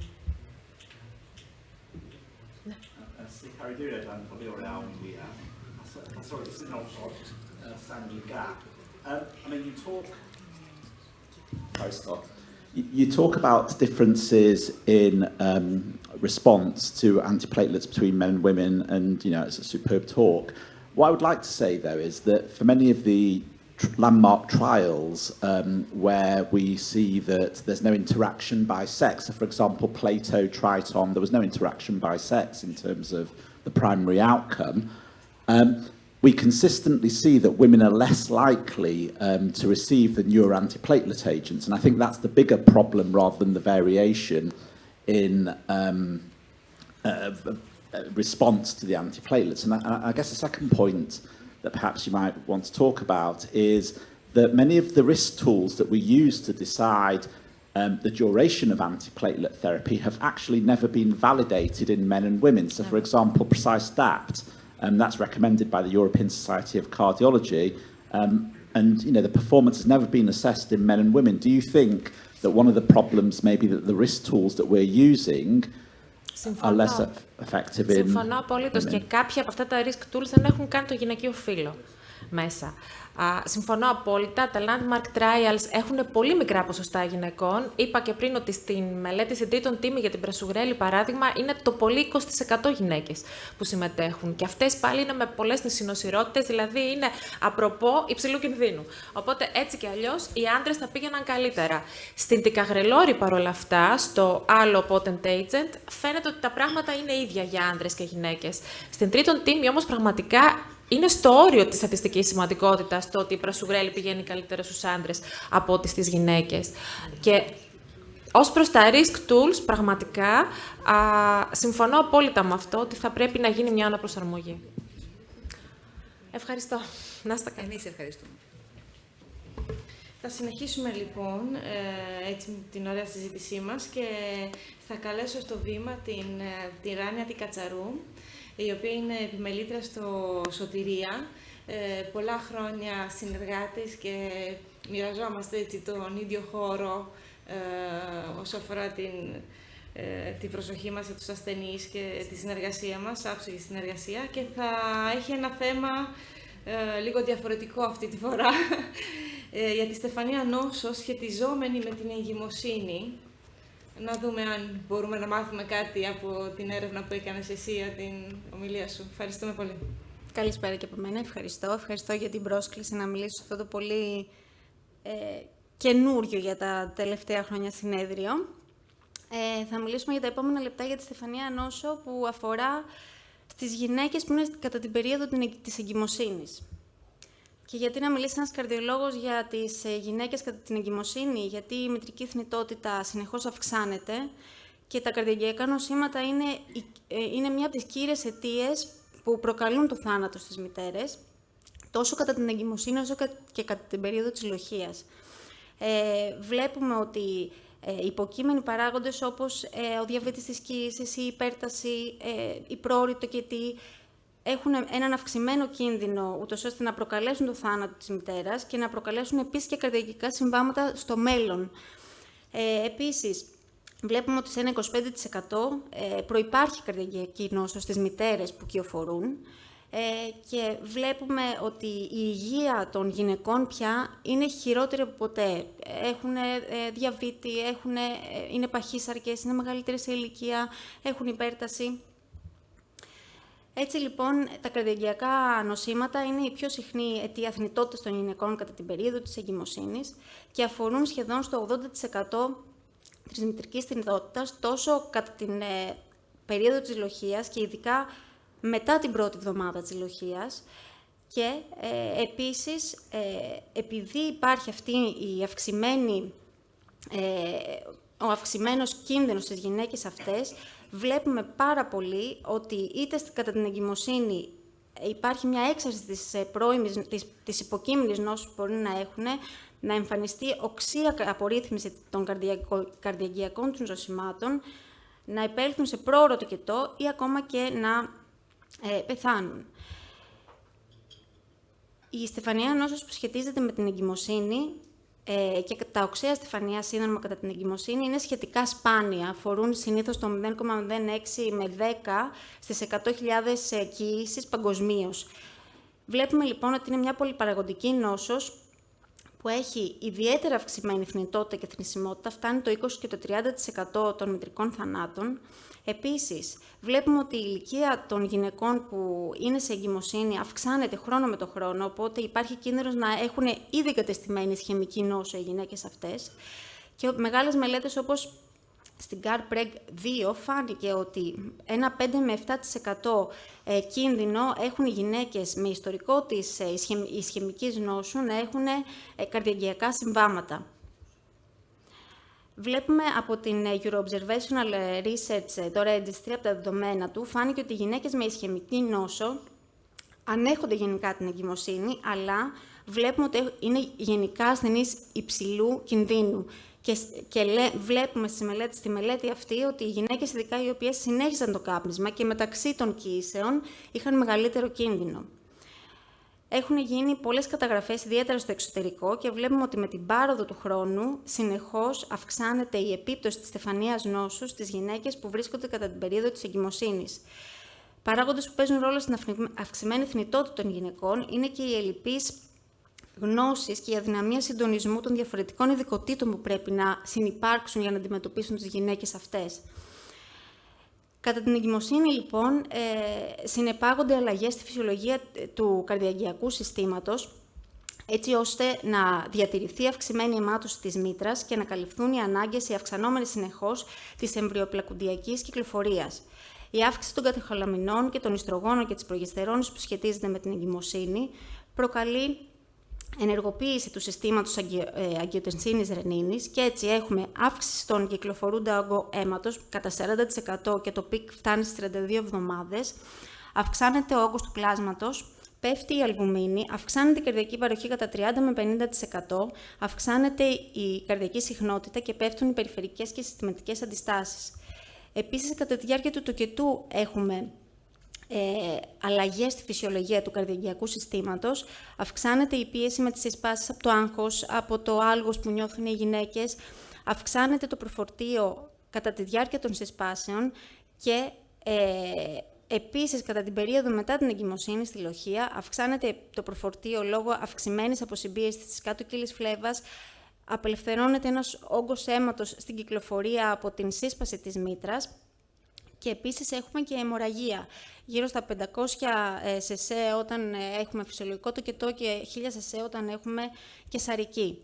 You talk about differences in response to antiplatelets between men and women, and it's a superb talk. What I would like to say, though, is that for many of the landmark trials where we see that there's no interaction by sex, so for example, Plato, Triton, there was no interaction by sex in terms of the primary outcome. We consistently see that women are less likely to receive the neuroantiplatelet agents, and I think that's the bigger problem rather than the variation in response to the antiplatelets. And I guess the second point that perhaps you might want to talk about is that many of the risk tools that we use to decide the duration of antiplatelet therapy have actually never been validated in men and women. So, for example, Precise DAPT, that's recommended by the European Society of Cardiology, and the performance has never been assessed in men and women. Do you think that one of the problems may be that the risk tools that we're using are less effective in Συμφωνώ απολύτως, και κάποια από αυτά τα risk tools δεν έχουν καν το γυναικείο φύλο μέσα. Συμφωνώ απόλυτα. Τα landmark trials έχουν πολύ μικρά ποσοστά γυναικών. Είπα και πριν ότι στην μελέτη στην τρίτον τίμη για την πρασουγρέλη, παράδειγμα, είναι το πολύ 20% γυναίκες που συμμετέχουν. Και αυτές πάλι είναι με πολλές νησινοσυρότητες, δηλαδή είναι απροπό υψηλού κινδύνου. Οπότε έτσι κι αλλιώς οι άντρες θα πήγαιναν καλύτερα. Στην τικαγρελόρη παρόλα αυτά, στο άλλο potent agent, φαίνεται ότι τα πράγματα είναι ίδια για άντρες και γυναίκες. Στην τρίτον τίμη όμως πραγματικά είναι στο όριο της στατιστικής σημαντικότητας το ότι η πρασουγρέλη πηγαίνει καλύτερα στους άντρες από ό,τι στις γυναίκες. Και ως προς τα risk tools, πραγματικά, συμφωνώ απόλυτα με αυτό ότι θα πρέπει να γίνει μια αναπροσαρμογή. Ευχαριστώ. Να είστε καλά. Εμείς ευχαριστούμε. Θα συνεχίσουμε λοιπόν έτσι την ωραία συζήτησή μας και θα καλέσω στο βήμα την Ράνια την Κατσαρού, η οποία είναι επιμελήτρια στο Σωτηρία, πολλά χρόνια συνεργάτης και μοιραζόμαστε έτσι τον ίδιο χώρο όσο αφορά την προσοχή μας για τους ασθενείς και τη συνεργασία μας, άψογη συνεργασία, και θα έχει ένα θέμα λίγο διαφορετικό αυτή τη φορά για τη Στεφανία νόσο σχετιζόμενη με την εγκυμοσύνη. Να δούμε αν μπορούμε να μάθουμε κάτι από την έρευνα που έκανες εσύ για την ομιλία σου. Ευχαριστούμε πολύ. Καλησπέρα και από μένα. Ευχαριστώ. Ευχαριστώ για την πρόσκληση να μιλήσω σε αυτό το πολύ καινούριο για τα τελευταία χρόνια συνέδριο. Θα μιλήσουμε για τα επόμενα λεπτά για τη Στεφανία νόσο που αφορά στις γυναίκες που είναι κατά την περίοδο της εγκυμοσύνης. Και γιατί να μιλήσει ένας καρδιολόγος για τις γυναίκες κατά την εγκυμοσύνη, γιατί η μητρική θνητότητα συνεχώς αυξάνεται και τα καρδιαγγειακά νοσήματα είναι μια από τις κύριες αιτίες που προκαλούν το θάνατο στις μητέρες, τόσο κατά την εγκυμοσύνη όσο και κατά την περίοδο της λοχείας. Βλέπουμε ότι υποκείμενοι παράγοντες όπως ο διαβήτης της κύλησης, η υπέρταση, η πρόωρη τοκετή, έχουν έναν αυξημένο κίνδυνο, ούτως ώστε να προκαλέσουν το θάνατο της μητέρας και να προκαλέσουν επίσης και καρδιαγγειακά συμβάματα στο μέλλον. Επίσης, βλέπουμε ότι σε ένα 25% προϋπάρχει καρδιαγγειακή νόσο στις μητέρες που κυοφορούν και βλέπουμε ότι η υγεία των γυναικών πια είναι χειρότερη από ποτέ. Έχουν διαβήτη, είναι παχύσαρκες, είναι μεγαλύτερες σε ηλικία, έχουν υπέρταση. Έτσι λοιπόν, τα καρδιαγγειακά νοσήματα είναι η πιο συχνή αιτία θνητότητας των γυναικών κατά την περίοδο της εγκυμοσύνης και αφορούν σχεδόν στο 80% της μητρικής θνητότητας, τόσο κατά την περίοδο της λοχείας και ειδικά μετά την πρώτη εβδομάδα της λοχείας. Και επίσης, επειδή υπάρχει αυτή η ο αυξημένος κίνδυνος στις γυναίκες αυτές, βλέπουμε πάρα πολύ ότι είτε κατά την εγκυμοσύνη υπάρχει μια έξαρση της υποκείμενης νόσου που μπορεί να έχουν, να εμφανιστεί οξία απορρίθμιση των καρδιαγγειακών τους νοσημάτων, να επέλθουν σε πρόωρο τοκετό ή ακόμα και να πεθάνουν. Η στεφανιαία νόσος που σχετίζεται με την εγκυμοσύνη και τα οξέα στεφανιαία σύνδρομα κατά την εγκυμοσύνη είναι σχετικά σπάνια. Αφορούν συνήθως το 0,06 με 10 στις 100.000 κοίησεις παγκοσμίως. Βλέπουμε λοιπόν ότι είναι μια πολυπαραγοντική νόσος που έχει ιδιαίτερα αυξημένη θνητότητα και θνησιμότητα, φτάνει το 20 και το 30% των μητρικών θανάτων. Επίσης, βλέπουμε ότι η ηλικία των γυναικών που είναι σε εγκυμοσύνη αυξάνεται χρόνο με το χρόνο, οπότε υπάρχει κίνδυνος να έχουν ήδη εγκατεστημένη ισχαιμική νόσο οι γυναίκες αυτές. Και μεγάλες μελέτες όπως στην CARPREG-2 φάνηκε ότι ένα 5 με 7% κίνδυνο έχουν οι γυναίκες με ιστορικό της ισχαιμικής νόσου να έχουν καρδιαγγειακά συμβάματα. Βλέπουμε από την Euro-Observational Research, το Registry, από τα δεδομένα του, φάνηκε ότι οι γυναίκες με ισχαιμική νόσο ανέχονται γενικά την εγκυμοσύνη, αλλά βλέπουμε ότι είναι γενικά ασθενείς υψηλού κινδύνου. Και βλέπουμε στη μελέτη αυτή ότι οι γυναίκες, ειδικά οι οποίες συνέχισαν το κάπνισμα και μεταξύ των κοίησεων, είχαν μεγαλύτερο κίνδυνο. Έχουν γίνει πολλές καταγραφές, ιδιαίτερα στο εξωτερικό, και βλέπουμε ότι με την πάροδο του χρόνου συνεχώς αυξάνεται η επίπτωση της στεφανιαίας νόσου στις γυναίκες που βρίσκονται κατά την περίοδο της εγκυμοσύνης. Παράγοντες που παίζουν ρόλο στην αυξημένη θνητότητα των γυναικών είναι και η ελλειπής γνώσης και η αδυναμία συντονισμού των διαφορετικών ειδικοτήτων που πρέπει να συνυπάρξουν για να αντιμετωπίσουν τις γυναίκες αυτές. Κατά την εγκυμοσύνη, λοιπόν, συνεπάγονται αλλαγές στη φυσιολογία του καρδιαγγειακού συστήματος, έτσι ώστε να διατηρηθεί αυξημένη αιμάτωση της μήτρας και να καλυφθούν οι ανάγκες οι αυξανόμενες συνεχώς της εμβριοπλακουντιακής κυκλοφορίας. Η αύξηση των κατεχολαμινών και των ιστρογόνων και της προγεστερόνης που σχετίζεται με την εγκυμοσύνη προκαλεί ενεργοποίηση του συστήματος αγκιοτενσίνης ρενίνης και έτσι έχουμε αύξηση στον κυκλοφορούντα όγκο αίματος κατά 40% και το πικ φτάνει στις 32 εβδομάδες, αυξάνεται ο όγκος του πλάσματος, πέφτει η αλβουμίνη, αυξάνεται η καρδιακή παροχή κατά 30 με 50%, αυξάνεται η καρδιακή συχνότητα και πέφτουν οι περιφερικές και συστηματικές αντιστάσεις. Επίσης, κατά τη διάρκεια του τοκετού έχουμε αλλαγές στη φυσιολογία του καρδιαγγειακού συστήματος, αυξάνεται η πίεση με τις συσπάσεις από το άγχος, από το άλγος που νιώθουν οι γυναίκες, αυξάνεται το προφορτίο κατά τη διάρκεια των συσπάσεων και επίσης κατά την περίοδο μετά την εγκυμοσύνη στη λοχεία αυξάνεται το προφορτίο λόγω αυξημένης αποσυμπίεσης της κάτω κύλης φλέβας, απελευθερώνεται ένας όγκος αίματος στην κυκλοφορία από την σύσπαση της μήτρας και επίσης έχουμε και αιμορραγία, γύρω στα 500 cc όταν έχουμε φυσιολογικό τοκετό και 1000 cc όταν έχουμε καισαρική.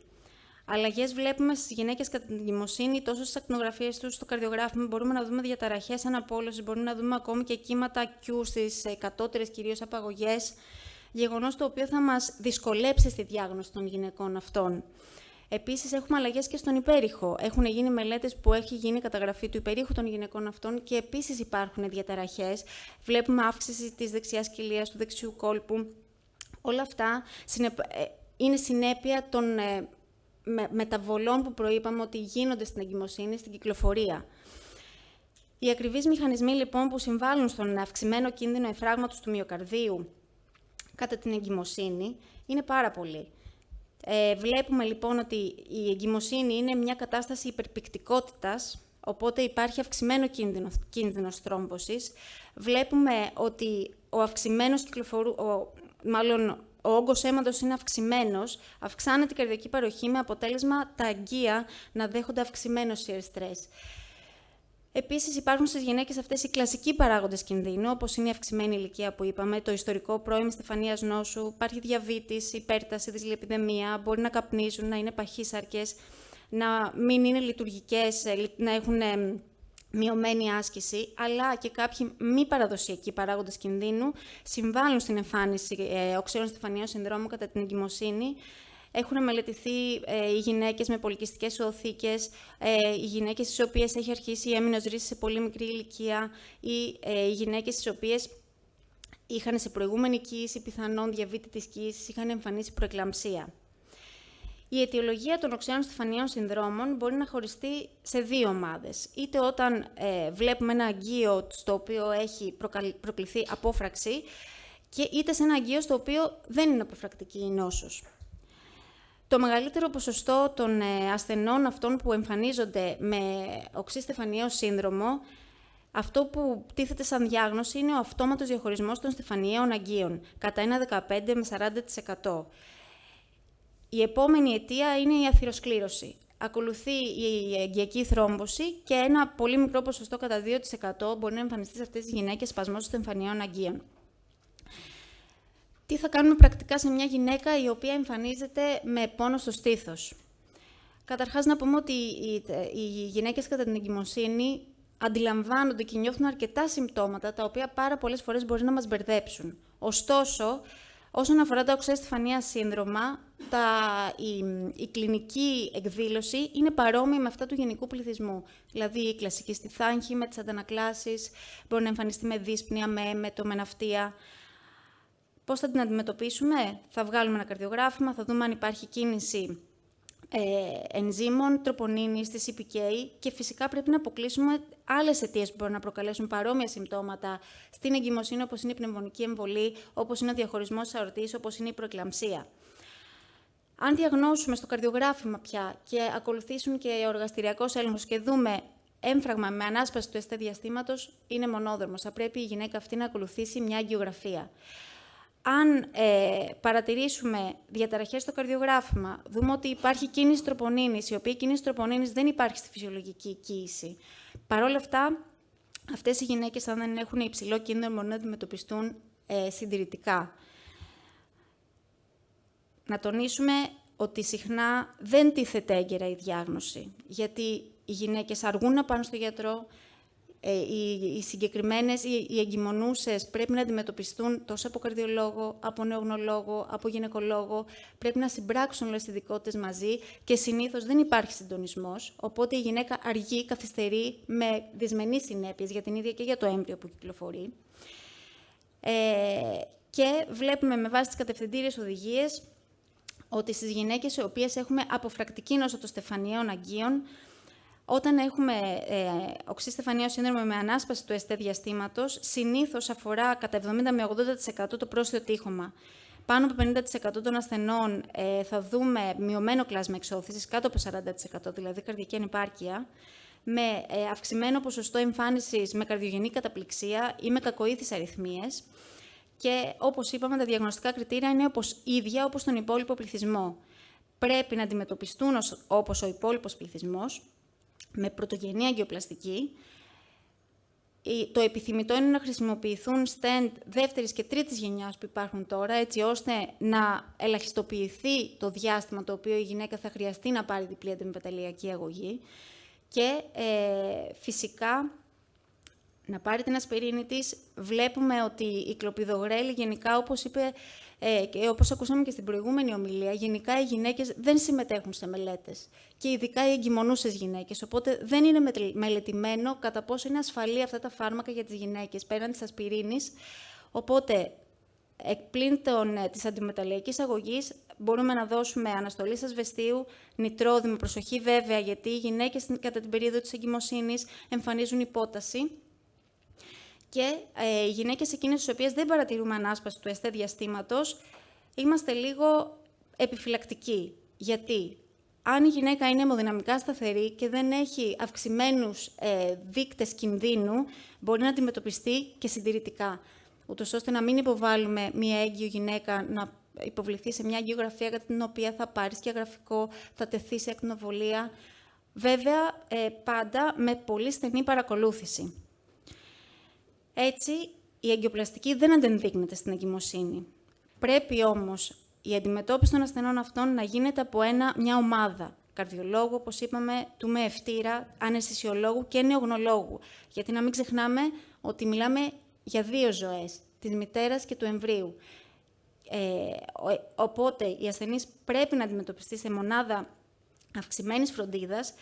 Αλλαγές βλέπουμε στις γυναίκες κατά την εγκυμοσύνη, τόσο στις ακτινογραφίες τους, στο καρδιογράφημα, μπορούμε να δούμε διαταραχές αναπόλωσης, μπορούμε να δούμε ακόμη και κύματα Q στις κατώτερες κυρίως απαγωγές, γεγονός το οποίο θα μας δυσκολέψει στη διάγνωση των γυναικών αυτών. Επίσης, έχουμε αλλαγές και στον υπέρηχο. Έχουν γίνει μελέτες που έχει γίνει καταγραφή του υπερήχου των γυναικών αυτών και επίσης υπάρχουν διαταραχές. Βλέπουμε αύξηση της δεξιάς κοιλίας, του δεξιού κόλπου. Όλα αυτά είναι συνέπεια των μεταβολών που προείπαμε ότι γίνονται στην εγκυμοσύνη, στην κυκλοφορία. Οι ακριβείς μηχανισμοί, λοιπόν, που συμβάλλουν στον αυξημένο κίνδυνο εφράγματος του μυοκαρδίου κατά την εγκυμοσύνη είναι πάρα πολλοί. Βλέπουμε λοιπόν ότι η εγκυμοσύνη είναι μια κατάσταση υπερπυκτικότητας, οπότε υπάρχει αυξημένο κίνδυνος θρόμβωσης. Βλέπουμε ότι ο όγκος αίματος είναι αυξημένος, αυξάνεται η καρδιακή παροχή με αποτέλεσμα τα αγκία να δέχονται αυξημένο shear stress. Επίσης, υπάρχουν στις γυναίκες αυτές οι κλασικοί παράγοντες κινδύνου, όπως είναι η αυξημένη ηλικία που είπαμε, το ιστορικό πρώιμη στεφανιαίας νόσου, υπάρχει διαβήτης, υπέρταση, δυσλιπιδεμία, μπορεί να καπνίζουν, να είναι παχύσαρκες. να μην είναι λειτουργικές, να έχουν μειωμένη άσκηση, αλλά και κάποιοι μη παραδοσιακοί παράγοντες κινδύνου συμβάλλουν στην εμφάνιση οξέων στεφανιών συνδρόμου κατά την εγκυμοσύνη. Έχουν μελετηθεί οι γυναίκες με πολικυστικές οθήκες, οι γυναίκες στις οποίες έχει αρχίσει η έμεινος ρύση σε πολύ μικρή ηλικία ή οι γυναίκες στις οποίες είχαν σε προηγούμενη κοίηση πιθανόν διαβήτη της κοίησης, είχαν εμφανίσει προεκλαμψία. Η αιτιολογία των οξέων στεφανιών συνδρόμων μπορεί να χωριστεί σε δύο ομάδες. Είτε όταν βλέπουμε ένα αγγείο στο οποίο έχει προκληθεί απόφραξη, και είτε σε ένα αγγείο στο οποίο δεν είναι αποφρακτική η νόσος. Το μεγαλύτερο ποσοστό των ασθενών αυτών που εμφανίζονται με οξύ στεφανιαίο σύνδρομο, αυτό που τίθεται σαν διάγνωση είναι ο αυτόματος διαχωρισμός των στεφανιαίων αγγείων, κατά ένα 15 με 40%. Η επόμενη αιτία είναι η αθυροσκλήρωση. Ακολουθεί η αγκιακή θρόμβωση και ένα πολύ μικρό ποσοστό, κατά 2%, μπορεί να εμφανιστεί σε αυτές τις γυναίκες σπασμός των στεφανιαίων αγγείων. Τι θα κάνουμε πρακτικά σε μια γυναίκα η οποία εμφανίζεται με πόνο στο στήθος? Καταρχάς, να πούμε ότι οι γυναίκες κατά την εγκυμοσύνη αντιλαμβάνονται και νιώθουν αρκετά συμπτώματα, τα οποία πάρα πολλές φορές μπορεί να μας μπερδέψουν. Ωστόσο, όσον αφορά τα οξέα στεφανία σύνδρομα, η κλινική εκδήλωση είναι παρόμοια με αυτά του γενικού πληθυσμού. Δηλαδή, η κλασική στιθάγχη με τις αντανακλάσεις, μπορεί να εμφανιστεί με δύσπνοια, με έμετο, με ναυτία. Πώς θα την αντιμετωπίσουμε? Θα βγάλουμε ένα καρδιογράφημα, θα δούμε αν υπάρχει κίνηση ενζύμων, τροπονίνης, της CPK, και φυσικά πρέπει να αποκλείσουμε άλλες αιτίες που μπορούν να προκαλέσουν παρόμοια συμπτώματα στην εγκυμοσύνη, όπως είναι η πνευμονική εμβολή, όπως είναι ο διαχωρισμός της αορτής, όπως είναι η προεκλαμψία. Αν διαγνώσουμε στο καρδιογράφημα πια και ακολουθήσουν και ο εργαστηριακός έλεγχος και δούμε έμφραγμα με ανάσπαση του εστέ διαστήματος, είναι μονόδρομος. Θα πρέπει η γυναίκα αυτή να ακολουθήσει μια αγγιογραφία. Αν παρατηρήσουμε διαταραχές στο καρδιογράφημα, δούμε ότι υπάρχει κίνηση τροπονίνης, η οποία κίνηση τροπονίνης δεν υπάρχει στη φυσιολογική κοίηση. Παρ' όλα αυτά, αυτές οι γυναίκες, αν δεν έχουν υψηλό κίνδυνο, μπορούν να αντιμετωπιστούν συντηρητικά. Να τονίσουμε ότι συχνά δεν τίθεται έγκαιρα η διάγνωση, γιατί οι γυναίκες αργούν να πάνε στο γιατρό. Οι συγκεκριμένες, οι εγκυμονούσες πρέπει να αντιμετωπιστούν τόσο από καρδιολόγο, από νεογνωλόγο, από γυναικολόγο. Πρέπει να συμπράξουν όλες τις ειδικότητες μαζί και συνήθως δεν υπάρχει συντονισμός. Οπότε η γυναίκα αργεί, καθυστερεί με δυσμενείς συνέπειες για την ίδια και για το έμβριο που κυκλοφορεί. Και βλέπουμε με βάση τις κατευθυντήριες οδηγίες ότι στις γυναίκες οι οποίες έχουμε αποφρακτική νόσο των στεφανιαίων αγγείων, όταν έχουμε οξύ στεφανιαίο σύνδρομο με ανάσπαση του εστέ διαστήματος, συνήθως αφορά κατά 70 με 80% το πρόσθετο τείχομα. Πάνω από 50% των ασθενών θα δούμε μειωμένο κλάσμα εξώθησης, κάτω από 40%, δηλαδή καρδιακή ανυπάρκεια, με αυξημένο ποσοστό εμφάνισης με καρδιογενή καταπληξία ή με κακοήθεις αρρυθμίες. Και όπως είπαμε, τα διαγνωστικά κριτήρια είναι ίδια όπως τον υπόλοιπο πληθυσμό. Πρέπει να αντιμετωπιστούν όπως ο υπόλοιπος πληθυσμός, με πρωτογενή αγκιοπλαστική. Το επιθυμητό είναι να χρησιμοποιηθούν στεντ δεύτερης και τρίτης γενιάς που υπάρχουν τώρα, έτσι ώστε να ελαχιστοποιηθεί το διάστημα το οποίο η γυναίκα θα χρειαστεί να πάρει διπλή αντιμεταλλιακή αγωγή και φυσικά να πάρει την ασπιρίνη της. Βλέπουμε ότι η κλοπιδογρέλη γενικά, όπως είπε και όπως ακούσαμε και στην προηγούμενη ομιλία, γενικά οι γυναίκες δεν συμμετέχουν σε μελέτες και ειδικά οι εγκυμονούσες γυναίκες, οπότε δεν είναι μελετημένο κατά πόσο είναι ασφαλή αυτά τα φάρμακα για τις γυναίκες πέραν της ασπιρίνης. Οπότε, πλην της αντιμεταλλιακής αγωγής, μπορούμε να δώσουμε αναστολής ασβεστίου, νητρόδι, προσοχή βέβαια, γιατί οι γυναίκες κατά την περίοδο της εγκυμοσύνης εμφανίζουν υπόταση. Και οι γυναίκες εκείνες στις οποίες δεν παρατηρούμε ανάσπαση του εστέ διαστήματος, είμαστε λίγο επιφυλακτικοί. Γιατί αν η γυναίκα είναι αιμοδυναμικά σταθερή και δεν έχει αυξημένους δείκτες κινδύνου, μπορεί να αντιμετωπιστεί και συντηρητικά, ούτως ώστε να μην υποβάλουμε μία έγκυο γυναίκα να υποβληθεί σε μια αγγιογραφία κατά την οποία θα πάρει σκιαγραφικό, θα τεθεί σε ακτινοβολία. Βέβαια, πάντα με πολύ στενή παρακολούθηση. Έτσι, η αγκιοπλαστική δεν αντενδείκνεται στην εγκυμοσύνη. Πρέπει όμως η αντιμετώπιση των ασθενών αυτών να γίνεται από μια ομάδα. καρδιολόγου, όπως είπαμε, του μεευτήρα, αναισθησιολόγου και νεογνωλόγου. Γιατί να μην ξεχνάμε ότι μιλάμε για 2 ζωές, της μητέρας και του εμβρίου. Οπότε, η ασθενής πρέπει να αντιμετωπιστεί σε μονάδα αυξημένης φροντίδας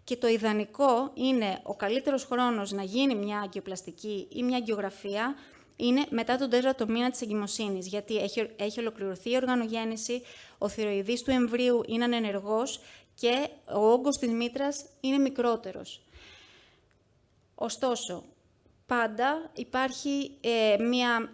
και το ιδανικό είναι ο καλύτερος χρόνος να γίνει μια αγκιοπλαστική ή μια αγκιογραφία είναι μετά τον 4ο μήνα της εγκυμοσύνης, γιατί έχει ολοκληρωθεί η οργανογέννηση, ο θηροειδής του εμβρίου είναι ανενεργός και ο όγκος της μήτρας είναι μικρότερος. Ωστόσο, πάντα υπάρχει μια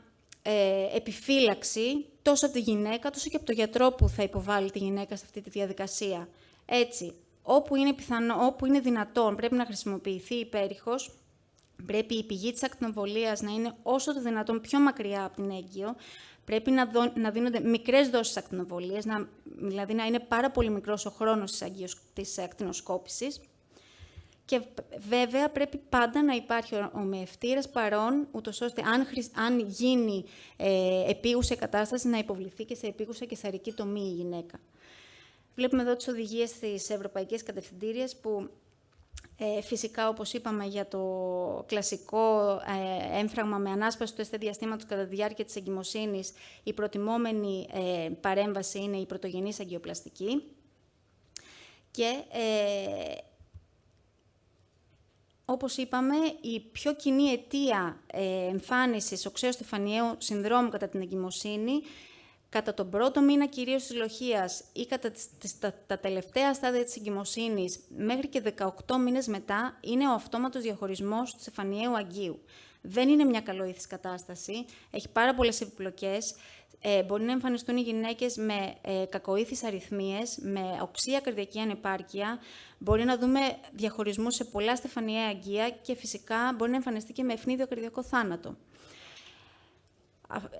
επιφύλαξη τόσο από τη γυναίκα, τόσο και από τον γιατρό που θα υποβάλει τη γυναίκα σε αυτή τη διαδικασία. Έτσι, όπου είναι δυνατόν, πρέπει να χρησιμοποιηθεί υπέρηχος, πρέπει η πηγή της ακτινοβολίας να είναι όσο το δυνατόν πιο μακριά από την έγκυο, πρέπει να δίνονται μικρές δόσεις ακτινοβολίας, δηλαδή να είναι πάρα πολύ μικρός ο χρόνος της ακτινοσκόπησης. Και βέβαια πρέπει πάντα να υπάρχει ο μεευτήρας παρόν, ούτως ώστε αν γίνει επίγουσα κατάσταση να υποβληθεί και σε επίγουσα καισαρική τομή η γυναίκα. Βλέπουμε εδώ τις οδηγίες της Ευρωπαϊκής Κατευθυντήριας που φυσικά, όπως είπαμε, για το κλασικό έμφραγμα με ανάσπαση του ΕΣΤΕ διαστήματος κατά τη διάρκεια της εγκυμοσύνης, η προτιμόμενη παρέμβαση είναι η πρωτογενής αγκιοπλαστική. Και όπως είπαμε, η πιο κοινή αιτία εμφάνισης οξέως-στεφανιαίου συνδρόμου κατά την εγκυμοσύνη, κατά τον πρώτο μήνα κυρίως της λοχείας ή κατά τα τελευταία στάδια της εγκυμοσύνης μέχρι και 18 μήνες μετά, είναι ο αυτόματος διαχωρισμός του στεφανιαίου αγκίου. Δεν είναι μια καλοήθης κατάσταση, έχει πάρα πολλές επιπλοκές. Μπορεί να εμφανιστούν οι γυναίκες με κακοήθεις αρρυθμίες, με οξεία καρδιακή ανεπάρκεια, μπορεί να δούμε διαχωρισμού σε πολλά στεφανιαία αγκία και φυσικά μπορεί να εμφανιστεί και με ευνίδιο καρδιακό θάνατο.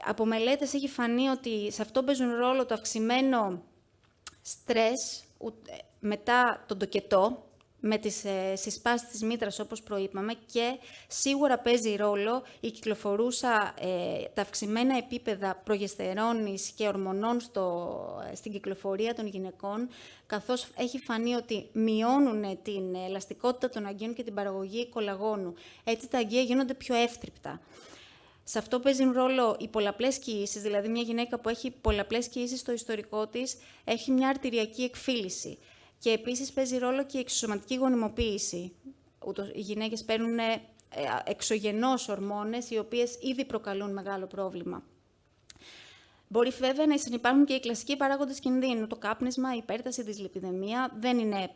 Από μελέτες έχει φανεί ότι σε αυτό παίζουν ρόλο το αυξημένο στρες μετά τον τοκετό, με τις συσπάσεις της μήτρας, όπως προείπαμε, και σίγουρα παίζει ρόλο η κυκλοφορούσα τα αυξημένα επίπεδα προγεστερόνης και ορμονών στην κυκλοφορία των γυναικών, καθώς έχει φανεί ότι μειώνουν την ελαστικότητα των αγκίων και την παραγωγή κολαγόνου. Έτσι τα αγκία γίνονται πιο εύθρυπτα. Σε αυτό παίζουν ρόλο οι πολλαπλές κοιήσεις, δηλαδή μια γυναίκα που έχει πολλαπλές κοιήσεις στο ιστορικό της έχει μια αρτηριακή εκφύλιση. Και επίσης παίζει ρόλο και η εξωσωματική γονιμοποίηση. Οι γυναίκες παίρνουν εξωγενώς ορμόνες, οι οποίες ήδη προκαλούν μεγάλο πρόβλημα. Μπορεί βέβαια να συνυπάρχουν και οι κλασικοί παράγοντες κινδύνου. Το κάπνισμα, η υπέρταση, η δυσλιπιδεμία δεν είναι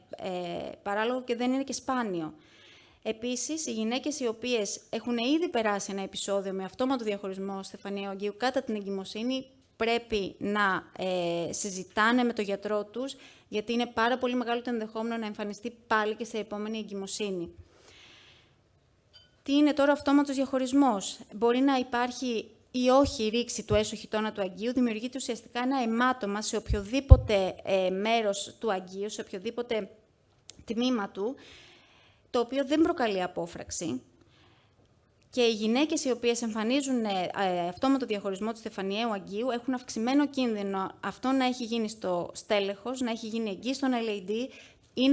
παράλογο και δεν είναι και σπάνιο. Επίσης, οι γυναίκες οι οποίες έχουν ήδη περάσει ένα επεισόδιο με αυτόματο διαχωρισμό στεφανιαίου αγκίου κατά την εγκυμοσύνη, πρέπει να συζητάνε με τον γιατρό τους, γιατί είναι πάρα πολύ μεγάλο το ενδεχόμενο να εμφανιστεί πάλι και σε επόμενη εγκυμοσύνη. Τι είναι τώρα αυτόματος διαχωρισμός? Μπορεί να υπάρχει ή όχι ρήξη του έσω χιτώνα του αγκίου, δημιουργείται ουσιαστικά ένα αιμάτωμα σε οποιοδήποτε μέρος του αγκίου, σε οποιοδήποτε τμήμα του, το οποίο δεν προκαλεί απόφραξη. Και οι γυναίκες οι οποίες εμφανίζουν αυτόματο διαχωρισμό του στεφανιαίου αγκίου έχουν αυξημένο κίνδυνο αυτό να έχει γίνει στο στέλεχος, να έχει γίνει εγγύη στον LAD ή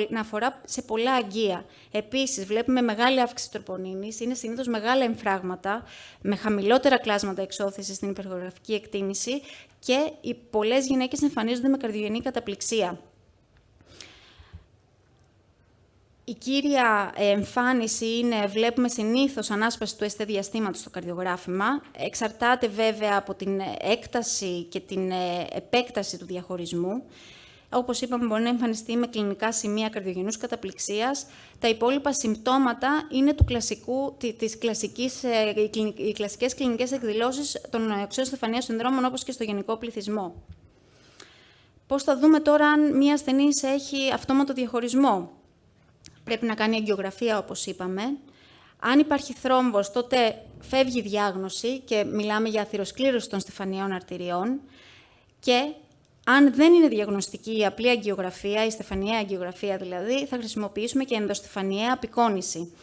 να αφορά σε πολλά αγκία. Επίσης, βλέπουμε μεγάλη αύξηση τροπονίνης, είναι συνήθως μεγάλα εμφράγματα, με χαμηλότερα κλάσματα εξώθησης στην υπεργογραφική εκτίμηση και οι πολλές γυναίκες εμφανίζονται με καρδιογενή καταπληξία. Η κύρια εμφάνιση είναι, βλέπουμε συνήθως ανάσπαση του ΕΣΤΕ διαστήματος στο καρδιογράφημα. Εξαρτάται βέβαια από την έκταση και την επέκταση του διαχωρισμού. Όπως είπαμε, μπορεί να εμφανιστεί με κλινικά σημεία καρδιογενούς καταπληξίας. Τα υπόλοιπα συμπτώματα είναι οι κλασικές κλινικές εκδηλώσεις των οξέως στεφανιαίου συνδρόμων, όπως και στο γενικό πληθυσμό. Πώς θα δούμε τώρα αν μία ασθενής έχει αυτόματο διαχωρισμό? Πρέπει να κάνει αγκιογραφία, όπως είπαμε. Αν υπάρχει θρόμβος, τότε φεύγει η διάγνωση και μιλάμε για αθυροσκλήρωση των στεφανιαίων αρτηριών. Και αν δεν είναι διαγνωστική η απλή αγκιογραφία, η στεφανιαία αγκιογραφία δηλαδή, θα χρησιμοποιήσουμε και ενδοστεφανιαία απεικόνηση.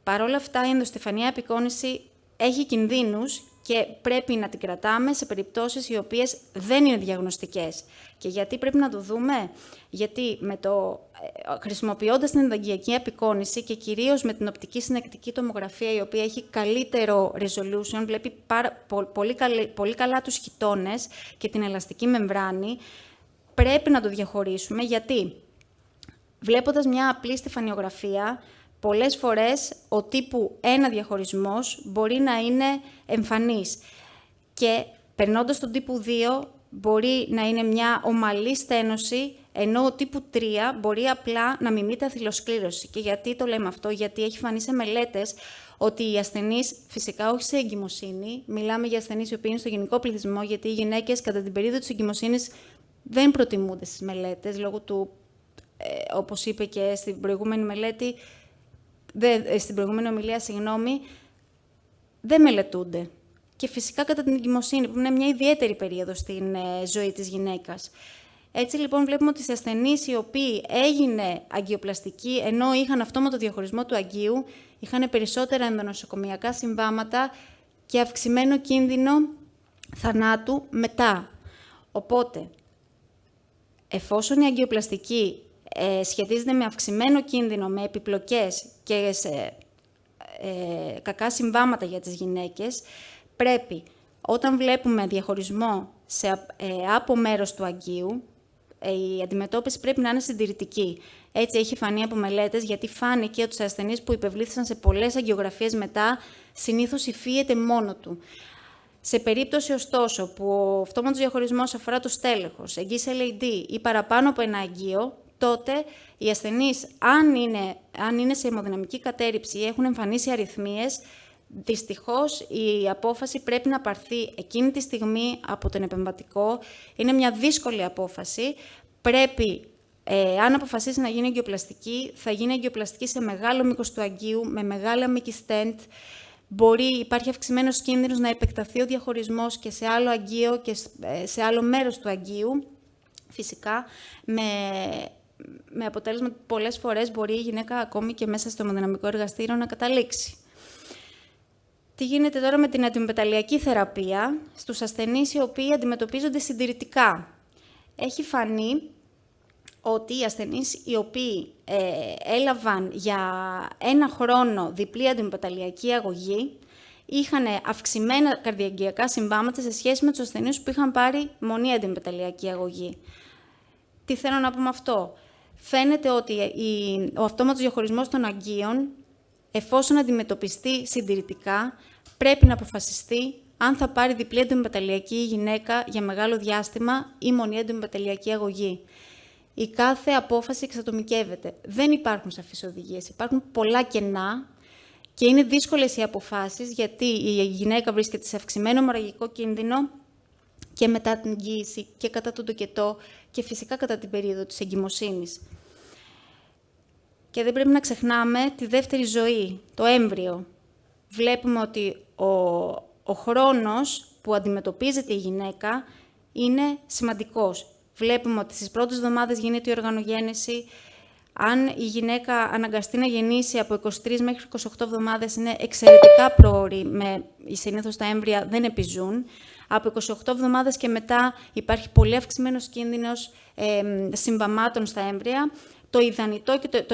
Παρ' όλα αυτά, η ενδοστεφανιαία απεικόνηση έχει κινδύνους και πρέπει να την κρατάμε σε περιπτώσεις οι οποίες δεν είναι διαγνωστικές. Και γιατί πρέπει να το δούμε? Γιατί χρησιμοποιώντας την ενταγγειακή απεικόνηση και κυρίως με την οπτική συνεκτική τομογραφία, η οποία έχει καλύτερο resolution, βλέπει πολύ καλά τους χιτώνες και την ελαστική μεμβράνη, πρέπει να το διαχωρίσουμε, γιατί βλέποντας μια απλή στεφανιογραφία, πολλές φορές ο τύπου 1 διαχωρισμός μπορεί να είναι εμφανής και περνώντας τον τύπου 2 μπορεί να είναι μια ομαλή στένωση, ενώ ο τύπου 3 μπορεί απλά να μιμείται αθυλοσκλήρωση. Και γιατί το λέμε αυτό? Γιατί έχει φανεί σε μελέτες ότι οι ασθενείς, φυσικά όχι σε εγκυμοσύνη, μιλάμε για ασθενείς οι οποίοι είναι στο γενικό πληθυσμό, γιατί οι γυναίκες κατά την περίοδο της εγκυμοσύνης δεν προτιμούνται στις μελέτες, λόγω του, όπως είπε και στην προηγούμενη μελέτη, στην προηγούμενη ομιλία, δεν μελετούνται. Και φυσικά κατά την εγκυμοσύνη, που είναι μια ιδιαίτερη περίοδο στην ζωή της γυναίκας. Έτσι λοιπόν βλέπουμε ότι οι ασθενείς οι οποίοι έγινε αγκιοπλαστική, ενώ είχαν αυτόματο διαχωρισμό του αγκίου, είχαν περισσότερα ενδονοσοκομιακά συμβάματα και αυξημένο κίνδυνο θανάτου μετά. Οπότε, εφόσον η αγκιοπλαστική σχετίζεται με αυξημένο κίνδυνο, με επιπλοκές και σε κακά συμβάματα για τις γυναίκες, πρέπει, όταν βλέπουμε διαχωρισμό από μέρος του αγκίου, η αντιμετώπιση πρέπει να είναι συντηρητική. Έτσι έχει φανεί από μελέτες, γιατί φάνηκε ότι τους ασθενείς που υπευλήθησαν σε πολλές αγκιογραφίες μετά, συνήθως υφίεται μόνο του. Σε περίπτωση, ωστόσο, που ο αυτόματος διαχωρισμός αφορά το στέλεχος, εγγύς LAD ή παραπάνω από ένα αγκείο, τότε οι ασθενείς, αν είναι σε αιμοδυναμική κατέρριψη ή έχουν εμφανίσει αρρυθμίες, δυστυχώς η απόφαση πρέπει να πάρθει εκείνη τη στιγμή από τον επεμβατικό. Είναι μια δύσκολη απόφαση. Πρέπει, αν αποφασίσει να γίνει αγκιοπλαστική, θα γίνει αγκιοπλαστική σε μεγάλο μήκος του αγκίου, με μεγάλα μήκη στέντ. Υπάρχει αυξημένος κίνδυνος να επεκταθεί ο διαχωρισμός και σε άλλο αγκείο και σε άλλο μέρος του αγκίου. Φυσικά, με αποτέλεσμα ότι πολλές φορές μπορεί η γυναίκα ακόμη και μέσα στο αιμοδυναμικό εργαστήριο να καταλήξει. Τι γίνεται τώρα με την αντιμεταλλιακή θεραπεία στους ασθενείς οι οποίοι αντιμετωπίζονται συντηρητικά? Έχει φανεί ότι οι ασθενείς οι οποίοι έλαβαν για 1 χρόνο διπλή αντιμεταλλιακή αγωγή είχαν αυξημένα καρδιαγγειακά συμβάματα σε σχέση με τους ασθενείς που είχαν πάρει μονή αντιμεταλλιακή αγωγή. Τι θέλω να πω με αυτό? Φαίνεται ότι ο αυτόματος διαχωρισμός των αγκίων, εφόσον αντιμετωπιστεί συντηρητικά, πρέπει να αποφασιστεί αν θα πάρει διπλή αντιμεταλλιακή η γυναίκα για μεγάλο διάστημα ή μονή αντιμεταλλιακή αγωγή. Η κάθε απόφαση εξατομικεύεται. Δεν υπάρχουν σαφείς οδηγίες. Υπάρχουν πολλά κενά και είναι δύσκολες οι αποφάσεις, γιατί η γυναίκα βρίσκεται σε αυξημένο αιμορραγικό κίνδυνο και μετά την εγγύηση και κατά τον τοκετό και φυσικά κατά την περίοδο της εγκυμοσύνης. Και δεν πρέπει να ξεχνάμε τη δεύτερη ζωή, το έμβριο. Βλέπουμε ότι ο χρόνος που αντιμετωπίζεται η γυναίκα είναι σημαντικός. Βλέπουμε ότι στις πρώτες εβδομάδες γίνεται η οργανογέννηση. Αν η γυναίκα αναγκαστεί να γεννήσει από 23 μέχρι 28 εβδομάδες, είναι εξαιρετικά πρόωρη, συνήθως τα έμβρια δεν επιζούν. Από 28 εβδομάδες και μετά υπάρχει πολύ αυξημένος κίνδυνος συμβαμάτων στα έμβρια. Το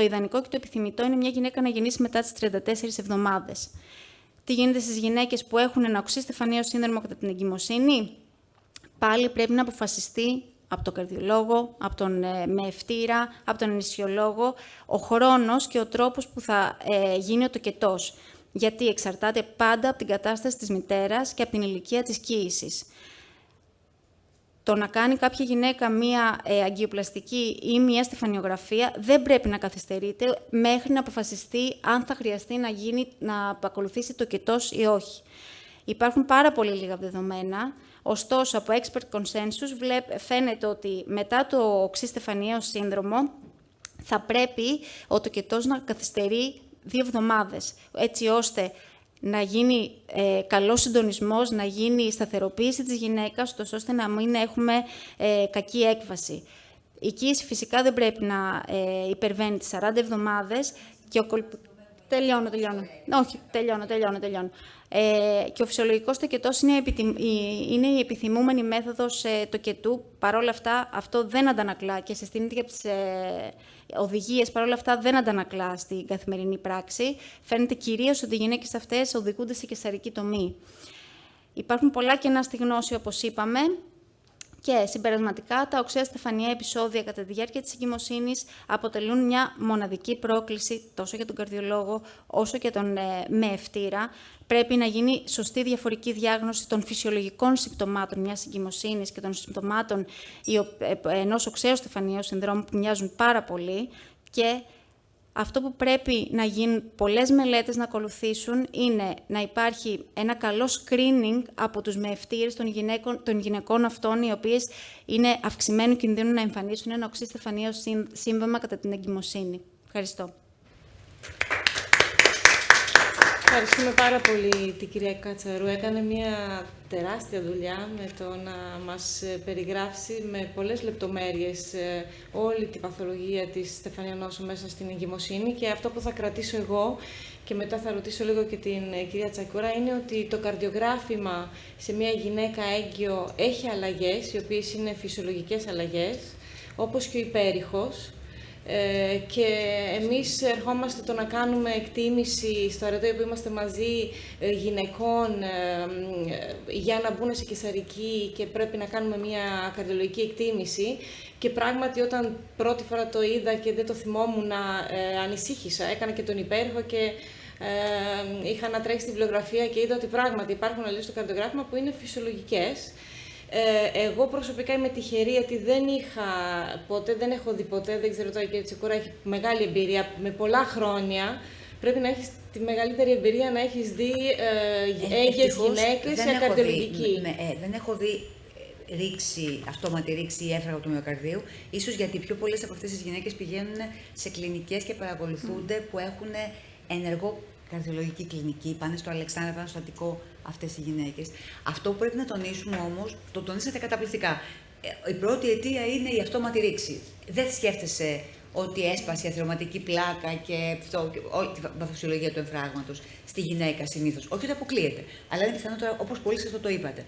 ιδανικό και το επιθυμητό είναι μια γυναίκα να γεννήσει μετά τις 34 εβδομάδες. Τι γίνεται στις γυναίκες που έχουν ένα οξύ στεφανιαίο σύνδρομο κατά την εγκυμοσύνη? Πάλι πρέπει να αποφασιστεί από τον καρδιολόγο, με ευτήρα, από τον αναισθησιολόγο, ο χρόνος και ο τρόπος που θα γίνει ο τοκετός. Γιατί εξαρτάται πάντα από την κατάσταση της μητέρας και από την ηλικία της κύησης. Το να κάνει κάποια γυναίκα μία αγκιοπλαστική ή μία στεφανιογραφία δεν πρέπει να καθυστερείται μέχρι να αποφασιστεί αν θα χρειαστεί να ακολουθήσει τοκετός ή όχι. Υπάρχουν πάρα πολύ λίγα δεδομένα, ωστόσο από expert consensus φαίνεται ότι μετά το οξύ στεφανιαίο σύνδρομο θα πρέπει ο τοκετός να καθυστερεί 2 εβδομάδες, έτσι ώστε να γίνει καλός συντονισμός, να γίνει η σταθεροποίηση της γυναίκας, ώστε να μην έχουμε κακή έκβαση. Η κύηση φυσικά δεν πρέπει να υπερβαίνει τις 40 εβδομάδες και Τελειώνω. Όχι, τελειώνω. Και ο φυσιολογικός τοκετός είναι η επιθυμούμενη μέθοδος τοκετού. Παρ' όλα αυτά, αυτό δεν αντανακλά και συστήνεται για τις οδηγίες, παρ' όλα αυτά δεν αντανακλά στην καθημερινή πράξη. Φαίνεται κυρίως ότι οι γυναίκες αυτές οδηγούνται σε καισαρική τομή. Υπάρχουν πολλά κενά στη γνώση, όπως είπαμε. Και συμπερασματικά, τα οξέα στεφανιαία επεισόδια κατά τη διάρκεια της εγκυμοσύνης αποτελούν μια μοναδική πρόκληση τόσο για τον καρδιολόγο όσο και τον μεευτήρα. Πρέπει να γίνει σωστή διαφορική διάγνωση των φυσιολογικών συμπτωμάτων μιας εγκυμοσύνης και των συμπτωμάτων ενός οξέου στεφανιαίου συνδρόμου που μοιάζουν πάρα πολύ. Και αυτό που πρέπει να γίνουν πολλές μελέτες να ακολουθήσουν είναι να υπάρχει ένα καλό screening από τους μεευτήρες των γυναικών αυτών, οι οποίες είναι αυξημένου κινδύνου να εμφανίσουν ένα οξύ στεφανιαίο σύμβαμα κατά την εγκυμοσύνη. Ευχαριστώ. Ευχαριστούμε πάρα πολύ την κυρία Κατσαρού. Έκανε μια τεράστια δουλειά με το να μας περιγράψει με πολλές λεπτομέρειες όλη την παθολογία της στεφανιαίου νόσου μέσα στην εγκυμοσύνη, και αυτό που θα κρατήσω εγώ και μετά θα ρωτήσω λίγο και την κυρία Τσακούρα είναι ότι το καρδιογράφημα σε μια γυναίκα έγκυο έχει αλλαγές, οι οποίες είναι φυσιολογικές αλλαγές, όπως και ο υπέρηχος. Και εμείς ερχόμαστε το να κάνουμε εκτίμηση στο αρετό που είμαστε μαζί γυναικών για να μπουν σε καισαρική και πρέπει να κάνουμε μια καρδιολογική εκτίμηση, και πράγματι όταν πρώτη φορά το είδα και δεν το θυμόμουν, ανησύχησα. Έκανα και τον υπέρηχο και είχα να τρέξει τη βιβλιογραφία και είδα ότι πράγματι υπάρχουν αλλαγές στο καρδιογράφημα που είναι φυσιολογικές. Εγώ προσωπικά είμαι τυχερή γιατί δεν έχω δει ποτέ, δεν ξέρω τώρα η κυρία Τσεκούρα έχει μεγάλη εμπειρία με πολλά χρόνια. Πρέπει να έχεις τη μεγαλύτερη εμπειρία να έχεις δει έγκυες γυναίκες σε καρδιολογική. Δεν έχω δει αυτόματη ρήξη ή έφραγο του μυοκαρδίου, ίσως γιατί πιο πολλές από αυτές τις γυναίκες πηγαίνουν σε κλινικές και παρακολουθούνται που έχουν ενεργό καρδιολογική κλινική, πάνε στο Αλεξάνδρα, πάνε στο Αττικό αυτές οι γυναίκες. Αυτό που πρέπει να τονίσουμε όμως, το τονίσατε καταπληκτικά. Η πρώτη αιτία είναι η αυτόματη ρήξη. Δεν σκέφτεσαι ότι έσπασε η αθερωματική πλάκα και όλη την παθοφυσιολογία του εμφράγματος στη γυναίκα συνήθως. Όχι ότι αποκλείεται, αλλά είναι πιθανότερο, όπως πολύ σωστά το είπατε.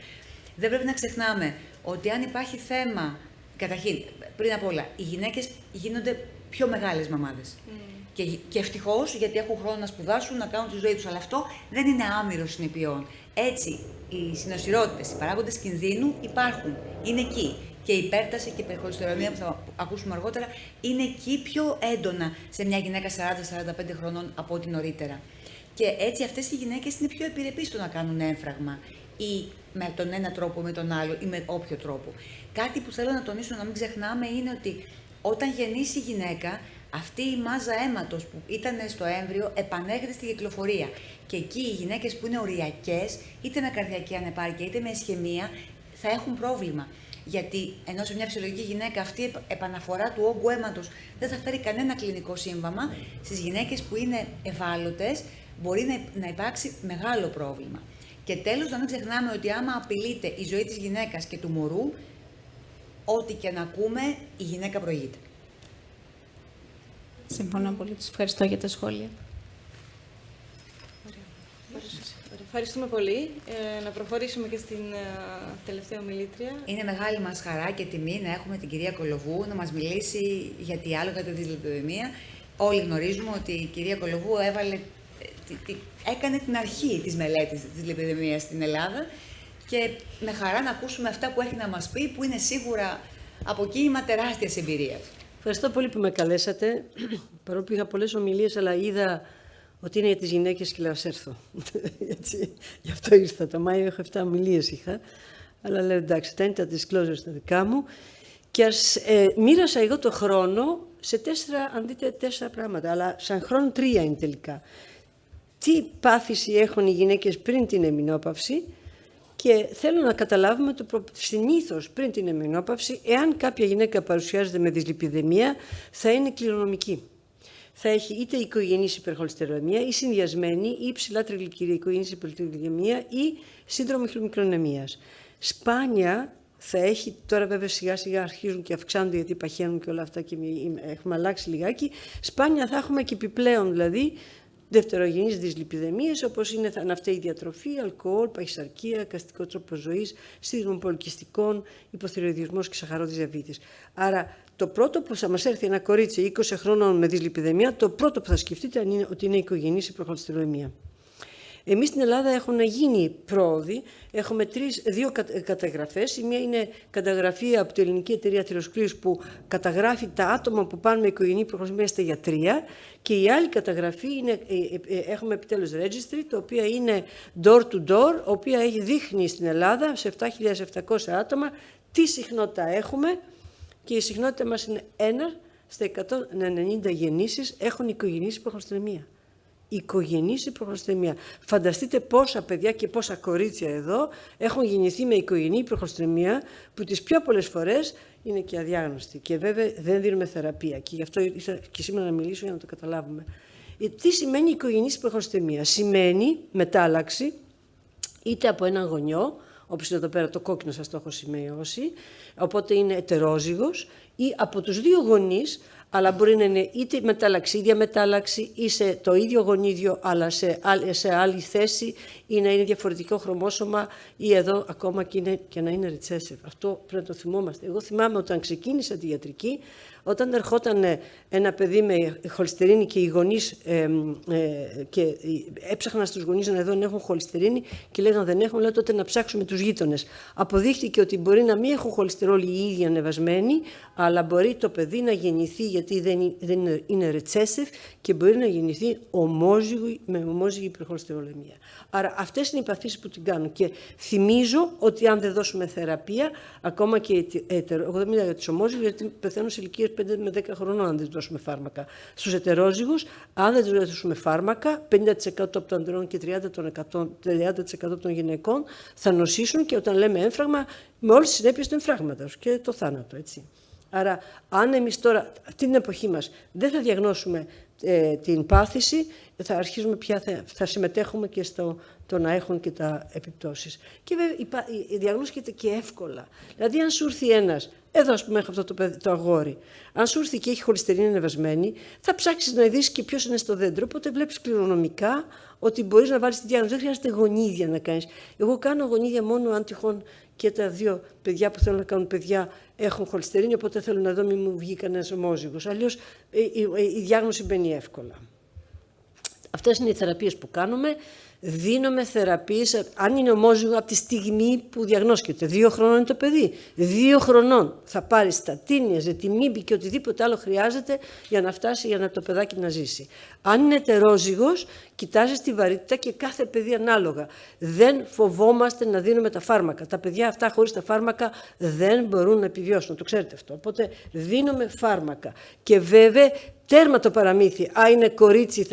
Δεν πρέπει να ξεχνάμε ότι αν υπάρχει θέμα, καταρχήν, πριν απ' όλα, οι γυναίκες γίνονται πιο μεγάλες μαμάδες. Και ευτυχώς, γιατί έχουν χρόνο να σπουδάσουν, να κάνουν τη ζωή τους. Αλλά αυτό δεν είναι άμυρο συνεπειών. Έτσι, οι συνοσυρότητες, οι παράγοντες κινδύνου υπάρχουν. Είναι εκεί. Και η υπέρταση και η υπερχολυστερολεμία που θα ακούσουμε αργότερα είναι εκεί πιο έντονα σε μια γυναίκα 40-45 χρονών από ό,τι νωρίτερα. Και έτσι αυτές οι γυναίκες είναι πιο επιρρεπείς στο να κάνουν έμφραγμα ή με τον ένα τρόπο ή με τον άλλο ή με όποιο τρόπο. Κάτι που θέλω να τονίσω, να μην ξεχνάμε, είναι ότι όταν γεννήσει η γυναίκα, αυτή η μάζα αίματος που ήταν στο έμβριο επανέρχεται στη κυκλοφορία. Και εκεί οι γυναίκες που είναι οριακές, είτε με καρδιακή ανεπάρκεια είτε με ισχαιμία, θα έχουν πρόβλημα. Γιατί ενώ σε μια φυσιολογική γυναίκα αυτή η επαναφορά του όγκου αίματος δεν θα φέρει κανένα κλινικό σύμβαμα, στις γυναίκες που είναι ευάλωτες μπορεί να υπάρξει μεγάλο πρόβλημα. Και τέλος, να μην ξεχνάμε ότι άμα απειλείται η ζωή της γυναίκας και του μωρού, ό,τι και να ακούμε, η γυναίκα προηγείται. Συμφωνώ πολύ. Τους ευχαριστώ για τα σχόλια. Ευχαριστούμε πολύ. Να προχωρήσουμε και στην τελευταία ομιλήτρια. Είναι μεγάλη μας χαρά και τιμή να έχουμε την κυρία Κολοβού να μας μιλήσει για τη άλογα τη δυσλιπιδεμία. Όλοι γνωρίζουμε ότι η κυρία Κολοβού έκανε την αρχή της μελέτης της δυσλιπιδεμίας στην Ελλάδα και με χαρά να ακούσουμε αυτά που έχει να μας πει, που είναι σίγουρα αποκοίημα τεράστιας εμπειρίας. Ευχαριστώ πολύ που με καλέσατε. Παρόλο που είχα πολλές ομιλίες, αλλά είδα ότι είναι για τις γυναίκες και λέω ας έρθω. Γι' αυτό ήρθα. Το Μάιο έχω 7 ομιλίες είχα. Αλλά λέω εντάξει, τα είναι τα disclosures τα δικά μου. Και μοίρασα εγώ το χρόνο σε 4 πράγματα. Αλλά σαν χρόνο 3 είναι τελικά. Τι πάθηση έχουν οι γυναίκες πριν την εμεινόπαυση. Και θέλω να καταλάβουμε συνήθως πριν την εμεινόπαυση, εάν κάποια γυναίκα παρουσιάζεται με δυσλιπιδεμία, θα είναι κληρονομική. Θα έχει είτε οικογενής υπερχολυστερολεμία ή συνδυασμένη ή υψηλά τριγλικερία οικογενής υπερχολυστερολεμία ή σύνδρομο μικρομνημείας. Σπάνια θα έχει, τώρα βέβαια σιγά σιγά αρχίζουν και αυξάνονται γιατί παχαίνουν και όλα αυτά και έχουμε αλλάξει λιγάκι, σπάνια θα έχουμε και επιπλέον δηλαδή δευτερογενείς δυσλιπιδεμίες, όπως είναι αναυτέη διατροφή, αλκοόλ, παχυσαρκία, καστικό τρόπο ζωής, σύνδρομο πολικυστικών, υποθυροειδισμός και σαχαρώδης διαβήτης. Άρα, το πρώτο που θα μας έρθει ένα κορίτσι 20 χρόνων με δυσλιπιδεμία, το πρώτο που θα σκεφτείτε είναι ότι είναι οικογενής υποχολυστερολαιμία. Εμείς στην Ελλάδα έχουν γίνει πρόοδοι, έχουμε δύο καταγραφές. Η μία είναι καταγραφή από την Ελληνική Εταιρεία Αθυροσκλήρωσης που καταγράφει τα άτομα που πάνε με οικογενή υποχολυστερολαιμία στα γιατρία, και η άλλη καταγραφή είναι, έχουμε επιτέλους registry, το οποίο είναι door to door, η οποία δείχνει στην Ελλάδα σε 7.700 άτομα τι συχνότητα έχουμε, και η συχνότητα μας είναι 1 στα 190 γεννήσεις έχουν οικογενής υποχολυστερολαιμία. Οικογενής υποχολυστερολαιμία. Φανταστείτε πόσα παιδιά και πόσα κορίτσια εδώ έχουν γεννηθεί με οικογενή υποχολυστερολαιμία, που τις πιο πολλές φορές είναι και αδιάγνωστοι. Και βέβαια δεν δίνουμε θεραπεία. Και γι' αυτό ήθελα και σήμερα να μιλήσω για να το καταλάβουμε. Τι σημαίνει οικογενής υποχολυστερολαιμία? Σημαίνει μετάλλαξη είτε από έναν γονιό, όπως είναι εδώ πέρα το κόκκινο σας το έχω σημειώσει, οπότε είναι ετερόζυγος, ή από τους δύο γονείς, αλλά μπορεί να είναι είτε μετάλλαξη, ίδια μετάλλαξη, ή σε το ίδιο γονίδιο, αλλά σε άλλη θέση, ή να είναι διαφορετικό χρωμόσωμα, ή εδώ ακόμα και να είναι recessive. Αυτό πρέπει να το θυμόμαστε. Εγώ θυμάμαι όταν ξεκίνησα τη ιατρική, όταν ερχόταν ένα παιδί με χολυστερίνη και οι γονείς και έψαχναν στους γονείς να δουν αν έχουν χολυστερίνη και λέγανε δεν έχουν, λέω τότε να ψάξουμε τους γείτονες. Αποδείχθηκε ότι μπορεί να μην έχουν χολυστερόλη οι ίδιοι ανεβασμένοι, αλλά μπορεί το παιδί να γεννηθεί, γιατί δεν είναι recessive, και μπορεί να γεννηθεί με ομόζυγη υπερχολυστερολαιμία. Άρα αυτές είναι οι παθήσεις που την κάνουν. Και θυμίζω ότι αν δεν δώσουμε θεραπεία, ακόμα και εγώ δεν μιλάω για τις ομόζυγες, γιατί πεθαίνουν σε ηλικίες 5 με 10 χρονών αν δεν τους δώσουμε φάρμακα. Στους ετερόζυγους, αν δεν τους δώσουμε φάρμακα, 50% από των ανδρών και 30% των γυναικών θα νοσήσουν, και όταν λέμε έμφραγμα, με όλες τις συνέπειες του εμφράγματος και το θάνατο, έτσι. Άρα, αν εμείς τώρα, αυτή την εποχή μας, δεν θα διαγνώσουμε την πάθηση, θα αρχίσουμε πια, θα συμμετέχουμε και στο να έχουν και τα επιπτώσεις. Και βέβαια η διαγνώσκεται και εύκολα. Δηλαδή, αν σου έρθει ένας, εδώ ας πούμε έχω αυτό το αγόρι, αν σου έρθει και έχει χολυστερίνη ανεβασμένη, θα ψάξεις να δεις και ποιος είναι στο δέντρο, οπότε βλέπεις κληρονομικά ότι μπορείς να βάλεις τη διάγνωση. Δεν χρειάζεται γονίδια να κάνεις. Εγώ κάνω γονίδια μόνο αν τυχόν και τα δύο παιδιά που θέλουν να κάνουν παιδιά έχουν χολυστερίνη, οπότε θέλω να δω μην μου βγει κανένας ομόζυγος. Αλλιώς η διάγνωση μπαίνει εύκολα. Αυτές είναι οι θεραπείες που κάνουμε. Δίνουμε θεραπείες, αν είναι ομόζυγο, από τη στιγμή που διαγνώσκεται. 2 χρονών είναι το παιδί. 2 χρονών θα πάρει στατίνια, ζετιμίμπη και οτιδήποτε άλλο χρειάζεται για να φτάσει, για να το παιδάκι να ζήσει. Αν είναι ετερόζυγος, κοιτάζει τη βαρύτητα και κάθε παιδί ανάλογα. Δεν φοβόμαστε να δίνουμε τα φάρμακα. Τα παιδιά αυτά χωρίς τα φάρμακα δεν μπορούν να επιβιώσουν. Το ξέρετε αυτό. Οπότε δίνουμε φάρμακα. Και βέβαια, τέρμα το παραμύθι. Είναι κορίτσι,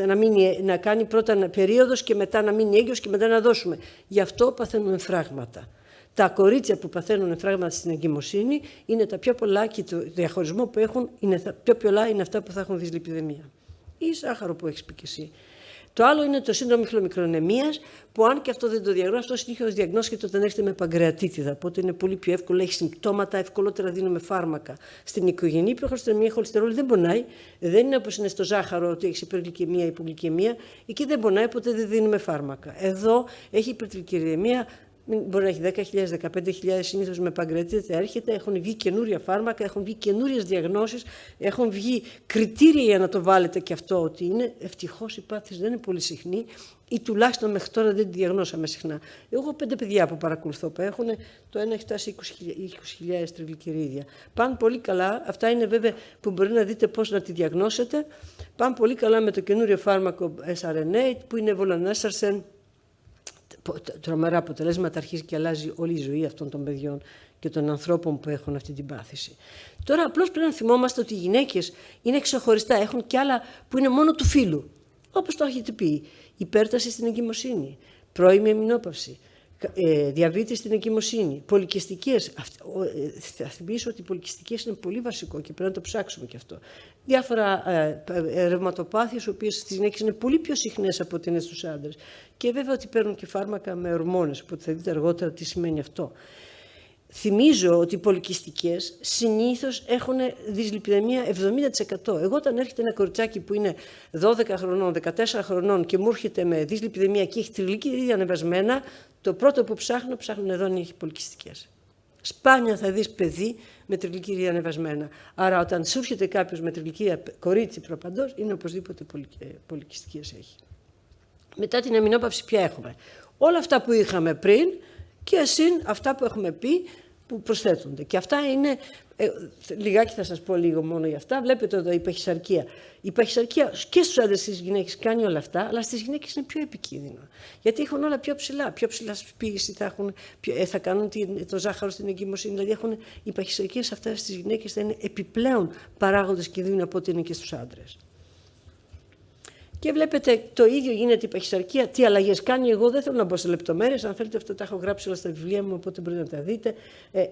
να κάνει πρώτα περίοδος και μετά να μείνει έγκυος και μετά να δώσουμε. Γι' αυτό παθαίνουν εμφράγματα. Τα κορίτσια που παθαίνουν εμφράγματα στην εγκυμοσύνη είναι τα πιο πολλά, και το διαχωρισμό που έχουν τα πιο πολλά είναι αυτά που θα έχουν δυσλιπιδεμία. Ή σάχαρο που έχεις πει και εσύ. Το άλλο είναι το σύνδρομο χλωμικρονεμίας, που αν και αυτό δεν το διαγνώσει, αυτό συνήθως διαγνώσκεται όταν έρχεται με παγκρεατίτιδα. Οπότε είναι πολύ πιο εύκολο, έχει συμπτώματα, ευκολότερα δίνουμε φάρμακα. Στην οικογενή υπερχολυστερολαιμία, η χολυστερόλη δεν πονάει. Δεν είναι όπως είναι στο ζάχαρο, ότι έχει υπεργλυκαιμία ή υπογλυκαιμία. Εκεί δεν πονάει, οπότε δεν δίνουμε φάρμακα. Εδώ έχει υπερτρικυριαιμία. Μπορεί να έχει 10.000, 15.000 συνήθως με παγκρεατίτιδα έρχεται, έχουν βγει καινούρια φάρμακα, έχουν βγει καινούριες διαγνώσεις, έχουν βγει κριτήρια για να το βάλετε και αυτό ότι είναι. Ευτυχώς η πάθηση δεν είναι πολύ συχνή, ή τουλάχιστον μέχρι τώρα δεν τη διαγνώσαμε συχνά. Εγώ έχω 5 παιδιά που παρακολουθώ που έχουν, το ένα έχει φτάσει 20.000 τριγλικερίδια. Πάνε πολύ καλά, αυτά είναι βέβαια που μπορεί να δείτε πώς να τη διαγνώσετε. Πάνε πολύ καλά με το καινούριο φάρμακο SRNA που είναι Volanesorsen. Τρομερά αποτελέσματα, αρχίζει και αλλάζει όλη η ζωή αυτών των παιδιών και των ανθρώπων που έχουν αυτή την πάθηση. Τώρα απλώς πρέπει να θυμόμαστε ότι οι γυναίκες είναι ξεχωριστά, έχουν κι άλλα που είναι μόνο του φύλου. Όπως το έχετε πει, υπέρταση στην εγκυμοσύνη, πρώιμη αιμινόπαυση, διαβήτης στην εγκυμοσύνη, πολικυστικές. Θα θυμίσω ότι οι πολικυστικές είναι πολύ βασικό και πρέπει να το ψάξουμε κι αυτό. Διάφορα ρευματοπάθειες, οι οποίες στις γυναίκες είναι πολύ πιο συχνές από ότι είναι στους άντρες. Και βέβαια ότι παίρνουν και φάρμακα με ορμόνες, οπότε θα δείτε αργότερα τι σημαίνει αυτό. θυμίζω ότι οι πολυκυστικές συνήθως έχουν δυσλιπιδεμία 70%. Εγώ όταν έρχεται ένα κοριτσάκι που είναι 12 χρονών, 14 χρονών και μου έρχεται με δυσλιπιδεμία και έχει τριγλικερίδια ανεβασμένα, το πρώτο που ψάχνουν εδώ αν έχει πολυκυστικές. Σπάνια θα δεις παιδί με τριγλικερίδια ανεβασμένα. Άρα όταν σου έρχεται κάποιος με τριγλικερίδια, κορίτσι προπαντός, είναι οπωσδήποτε πολυκυστικές έχει. Μετά την αμινόπαυση ποια έχουμε? Όλα αυτά που είχαμε πριν και συν αυτά που έχουμε πει που προσθέτονται. Και αυτά είναι, λιγάκι θα σας πω λίγο μόνο για αυτά. Βλέπετε εδώ η παχυσαρκία. Η παχυσαρκία και στους άντρες στις γυναίκες κάνει όλα αυτά, αλλά στις γυναίκες είναι πιο επικίνδυνο. Γιατί έχουν όλα πιο ψηλά πίεση θα κάνουν το ζάχαρο στην εγκυμοσύνη. Δηλαδή οι παχυσαρκίες αυτές στις γυναίκες θα είναι επιπλέον παράγοντες κινδύνου από ό,τι είναι και στους άντρες. Και βλέπετε το ίδιο γίνεται η παχυσαρκία. Τι αλλαγές κάνει, εγώ δεν θέλω να μπω σε λεπτομέρειες. Αν θέλετε, αυτό τα έχω γράψει όλα στα βιβλία μου, οπότε μπορείτε να τα δείτε.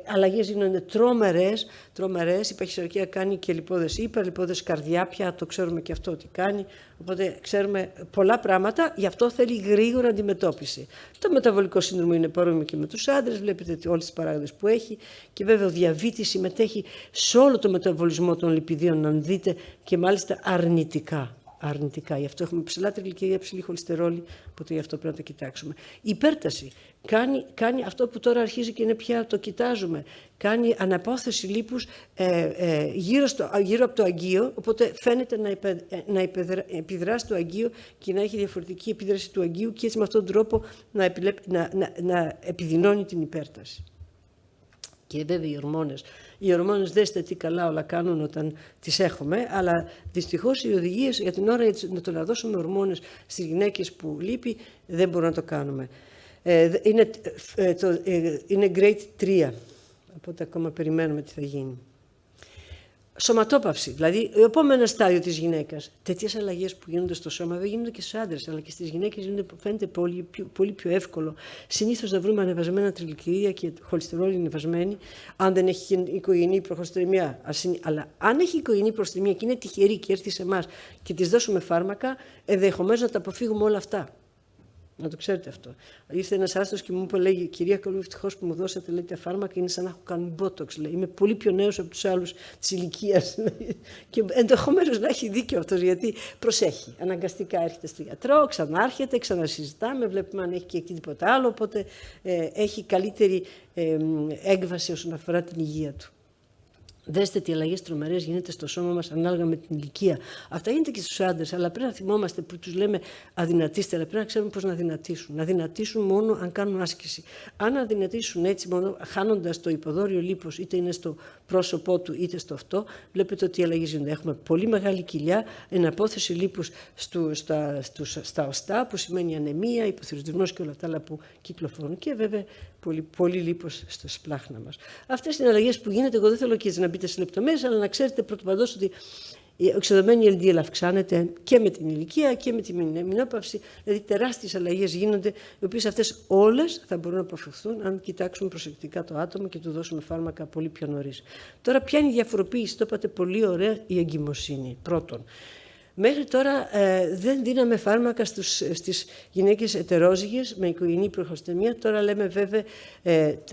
Αλλαγές γίνονται τρομερές. Η παχυσαρκία κάνει και λιπόδες υπερλιπόδες καρδιά, πια το ξέρουμε και αυτό τι κάνει. Οπότε ξέρουμε πολλά πράγματα, γι' αυτό θέλει γρήγορη αντιμετώπιση. Το μεταβολικό σύνδρομο είναι παρόμοιο και με τους άντρες, βλέπετε όλες τις παράγοντες που έχει. Και βέβαια ο διαβήτης συμμετέχει σε όλο το μεταβολισμό των λιπιδίων, αν δείτε, και μάλιστα αρνητικά. Γι' αυτό έχουμε ψηλά τριγλικερίδια, ψηλή χολυστερόλη, οπότε γι' αυτό πρέπει να το κοιτάξουμε. Η υπέρταση κάνει αυτό που τώρα αρχίζει και είναι πια το κοιτάζουμε. Κάνει αναπόθεση λίπους γύρω από το αγκείο, οπότε φαίνεται να επιδράσει το αγκείο και να έχει διαφορετική επίδραση του αγκείου και έτσι με αυτόν τον τρόπο να επιδεινώνει την υπέρταση. Και βέβαια οι ορμόνες δέστε τι καλά όλα κάνουν όταν τις έχουμε, αλλά δυστυχώς οι οδηγίες για την ώρα να δώσουμε ορμόνες στις γυναίκες που λείπει δεν μπορούμε να το κάνουμε. Είναι grade 3, οπότε ακόμα περιμένουμε τι θα γίνει. Σωματόπαυση, δηλαδή το επόμενο στάδιο της γυναίκας. Τέτοιες αλλαγές που γίνονται στο σώμα δεν γίνονται και στους άντρες, αλλά και στις γυναίκες φαίνεται πολύ πιο εύκολο. Συνήθως θα βρούμε ανεβασμένα τριγλικερίδια και χολυστερόλη ανεβασμένη, αν δεν έχει οικογενή προχολυστερεμία. Αλλά αν έχει οικογενή προστιμία και είναι τυχερή και έρθει σε εμάς και της δώσουμε φάρμακα, ενδεχομένως να τα αποφύγουμε όλα αυτά. Να το ξέρετε αυτό. Ήρθε ένας άστος και μου είπε, λέει, κυρία Καλού, ευτυχώς που μου δώσατε, λέει, τα φάρμακα, είναι σαν να έχω κάνει μπότοξ. Λέει, είμαι πολύ πιο νέος από τους άλλους της ηλικίας. Και ενδεχομένως να έχει δίκιο αυτός, γιατί προσέχει. Αναγκαστικά έρχεται στο γιατρό, ξανάρχεται, ξανασυζητάμε, βλέπουμε αν έχει και εκεί τίποτα άλλο. Οπότε έχει καλύτερη έκβαση όσον αφορά την υγεία του. Δέστε τι αλλαγές τρομερές γίνεται στο σώμα μας ανάλογα με την ηλικία. Αυτά γίνεται και στους άντρες, αλλά πρέπει να θυμόμαστε που τους λέμε αδυνατήστε, αλλά πρέπει να ξέρουμε πώς να δυνατήσουν. Να δυνατήσουν μόνο αν κάνουν άσκηση. Αν αδυνατήσουν έτσι μόνο, χάνοντας το υποδόριο λίπος, είτε είναι στο πρόσωπό του είτε στο αυτό, βλέπετε ότι οι αλλαγές γίνονται. Έχουμε πολύ μεγάλη κοιλιά, εναπόθεση λίπους στα οστά, που σημαίνει ανεμία, υποθυρωτισμός και όλα τα άλλα που κυκλοφορούν. Και βέβαια πολύ λίπος στο σπλάχνα μας. Αυτές είναι αλλαγές που γίνεται. Εγώ δεν θέλω και να μπείτε σε λεπτομέρειες, αλλά να ξέρετε πρωτοπαντός ότι η εξοδομένη LDL αυξάνεται και με την ηλικία και με την μηνόπαυση. Δηλαδή τεράστιες αλλαγές γίνονται, οι οποίες αυτές όλες θα μπορούν να αποφευχθούν αν κοιτάξουμε προσεκτικά το άτομο και του δώσουμε φάρμακα πολύ πιο νωρίς. Τώρα, ποια είναι η διαφοροποίηση? Το είπατε πολύ ωραία, η εγκυμοσύνη. Πρώτον, μέχρι τώρα δεν δίναμε φάρμακα στις γυναίκες ετερόζυγες με οικογενή προχολυστερεμία. Τώρα λέμε βέβαια,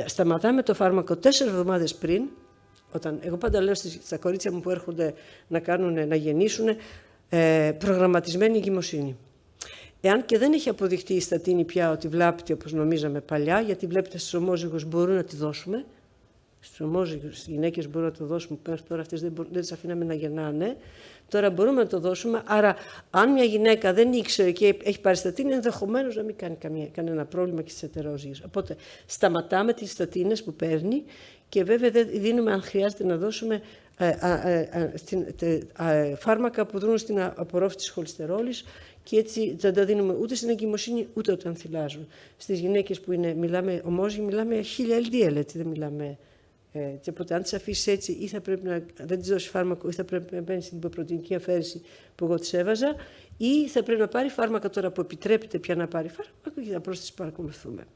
σταματάμε το φάρμακο 4 εβδομάδες πριν. Εγώ πάντα λέω στα κορίτσια μου που έρχονται να γεννήσουν, προγραμματισμένη εγκυμοσύνη. Εάν και δεν έχει αποδειχτεί η στατίνη πια ότι βλάπτει όπως νομίζαμε παλιά, γιατί βλέπετε στους ομόζυγους μπορούν να τη δώσουμε. Στους ομόζυγους γυναίκες μπορούν να το δώσουμε, που τώρα αυτές δεν τις αφήναμε να γεννάνε. Τώρα μπορούμε να το δώσουμε. Άρα, αν μια γυναίκα δεν ήξερε και έχει πάρει στατίνη, ενδεχομένως να μην κάνει κανένα πρόβλημα και στις ετερόζυγες. Οπότε, σταματάμε τις στατίνες που παίρνει και βέβαια δεν δίνουμε, αν χρειάζεται, να δώσουμε φάρμακα που δρούν στην απορρόφηση της χολυστερόλης και έτσι δεν τα δίνουμε ούτε στην εγκυμοσύνη ούτε όταν θυλάζουν. Στις γυναίκες που μιλάμε ομόζυγοι, μιλάμε 1000 LDL, έτσι δεν μιλάμε. Οπότε, αν τις αφήσεις έτσι, ή θα πρέπει να δεν τις δώσει φάρμακο, ή θα πρέπει να μπαίνει στην υποπρωτεϊνική αφαίρεση που εγώ της έβαζα, ή θα πρέπει να πάρει φάρμακα τώρα που επιτρέπεται πια να πάρει φάρμακο και θα τις παρακολουθούμε.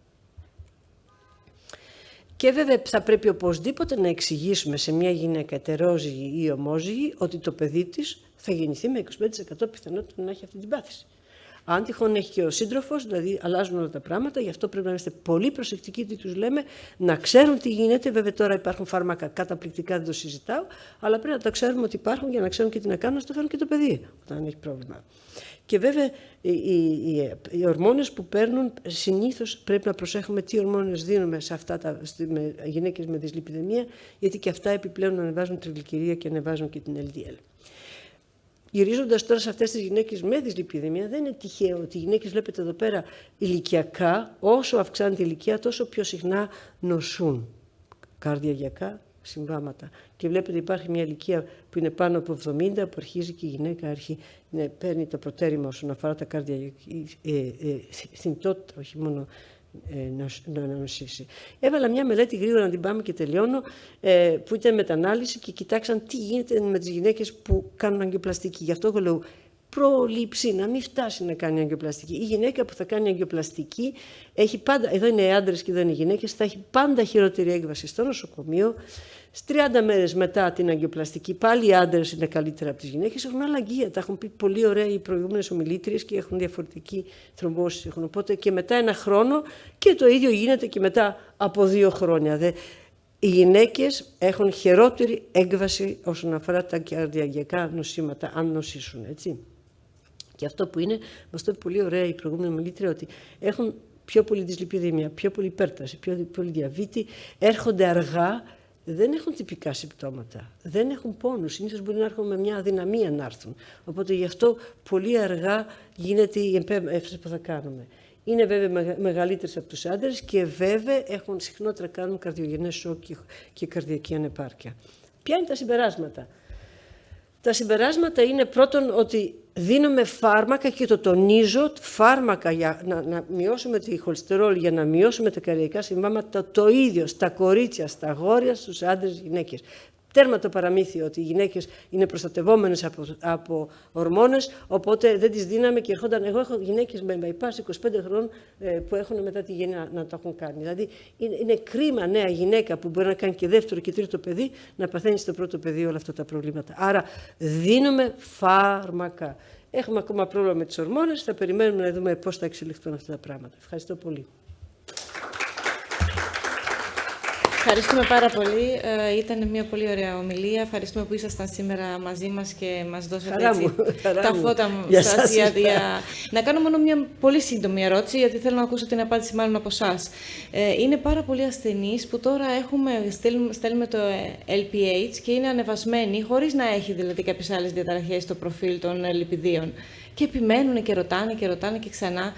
Και βέβαια θα πρέπει οπωσδήποτε να εξηγήσουμε σε μια γυναίκα ετερόζυγη ή ομόζυγη ότι το παιδί της θα γεννηθεί με 25% πιθανότητα να έχει αυτή την πάθηση. Αν τυχόν έχει και ο σύντροφος, δηλαδή αλλάζουν όλα τα πράγματα, γι' αυτό πρέπει να είμαστε πολύ προσεκτικοί τι τους λέμε, να ξέρουν τι γίνεται. Βέβαια τώρα υπάρχουν φάρμακα καταπληκτικά, δεν το συζητάω, αλλά πρέπει να τα ξέρουμε ότι υπάρχουν για να ξέρουν και τι να κάνουν, να στο φέρουν και το παιδί όταν έχει πρόβλημα. Και βέβαια οι ορμόνες που παίρνουν, συνήθως πρέπει να προσέχουμε τι ορμόνες δίνουμε σε γυναίκες με δυσλιπιδεμία, γιατί και αυτά επιπλέον ανεβάζουν τριγλικερίδια και ανεβάζουν και την LDL. Γυρίζοντας τώρα σε αυτές τις γυναίκες με δυσλιπιδεμία, δεν είναι τυχαίο ότι οι γυναίκες, βλέπετε εδώ πέρα, ηλικιακά, όσο αυξάνεται η ηλικία, τόσο πιο συχνά νοσούν καρδιακά συμβάματα. Και βλέπετε υπάρχει μια ηλικία που είναι πάνω από 70, που αρχίζει και η γυναίκα παίρνει το προτέρημα όσον αφορά τα καρδιακή θνητότητα, όχι μόνο να νοσήσει. Έβαλα μια μελέτη γρήγορα να την πάμε και τελειώνω, που ήταν μετανάλυση και κοιτάξαν τι γίνεται με τις γυναίκες που κάνουν αγκιοπλαστική. Γι' αυτό εγώ λέω πρόληψη, να μην φτάσει να κάνει αγκιοπλαστική. Η γυναίκα που θα κάνει αγκιοπλαστική έχει πάντα, εδώ είναι οι άντρες και εδώ είναι οι γυναίκες, θα έχει πάντα χειρότερη έκβαση στο νοσοκομείο. 30 μέρες μετά την αγκιοπλαστική, πάλι οι άντρες είναι καλύτερα από τις γυναίκες, έχουν αλλαγία. Τα έχουν πει πολύ ωραία οι προηγούμενες ομιλήτριες και έχουν διαφορετική θρομβόση. Οπότε και μετά ένα χρόνο, και το ίδιο γίνεται και μετά από 2 χρόνια. Οι γυναίκες έχουν χειρότερη έκβαση όσον αφορά τα καρδιακά νοσήματα, αν νοσήσουν, έτσι. Και αυτό που είναι, μας το είπε πολύ ωραία η προηγούμενη ομιλήτρια, ότι έχουν πιο πολύ δυσλιπιδεμία, πιο πολύ υπέρταση, πιο πολύ διαβήτη, έρχονται αργά, δεν έχουν τυπικά συμπτώματα, δεν έχουν πόνους, συνήθως μπορεί να έρχονται με μια αδυναμία να έρθουν. Οπότε γι' αυτό πολύ αργά γίνεται η επέμβαση που θα κάνουμε. Είναι βέβαια μεγαλύτερες από τους άντρες και βέβαια έχουν συχνότερα κάνουν καρδιογενές σοκ και καρδιακή ανεπάρκεια. Ποια είναι τα συμπεράσματα? Τα συμπεράσματα είναι πρώτον ότι δίνουμε φάρμακα, και το τονίζω, φάρμακα για να μειώσουμε τη χολυστερόλ, για να μειώσουμε τα καρδιακά συμβάματα, το ίδιο στα κορίτσια, στα αγόρια, στους άντρες, γυναίκες. Τέρμα το παραμύθι ότι οι γυναίκες είναι προστατευόμενες από ορμόνες, οπότε δεν τις δίναμε και ερχόταν. Εγώ έχω γυναίκες με bypass 25 χρόνων που έχουν μετά τη γενιά να το έχουν κάνει. Δηλαδή είναι κρίμα νέα γυναίκα που μπορεί να κάνει και δεύτερο και τρίτο παιδί να παθαίνει στο πρώτο παιδί όλα αυτά τα προβλήματα. Άρα δίνουμε φάρμακα. Έχουμε ακόμα πρόβλημα με τις ορμόνες, θα περιμένουμε να δούμε πώς θα εξελιχθούν αυτά τα πράγματα. Ευχαριστώ πολύ. Ευχαριστούμε πάρα πολύ. Ήταν μια πολύ ωραία ομιλία. Ευχαριστούμε που ήσασταν σήμερα μαζί μας και μας δώσατε τα φώτα στα διαδία. Να κάνω μόνο μια πολύ σύντομη ερώτηση, γιατί θέλω να ακούσω την απάντηση μάλλον από εσάς. Είναι πάρα πολλοί ασθενείς που τώρα στέλνουμε το LPH και είναι ανεβασμένοι, χωρίς να έχει δηλαδή κάποιες άλλες διαταραχές στο προφίλ των λιπιδίων. Και επιμένουν και ρωτάνε και ξανά.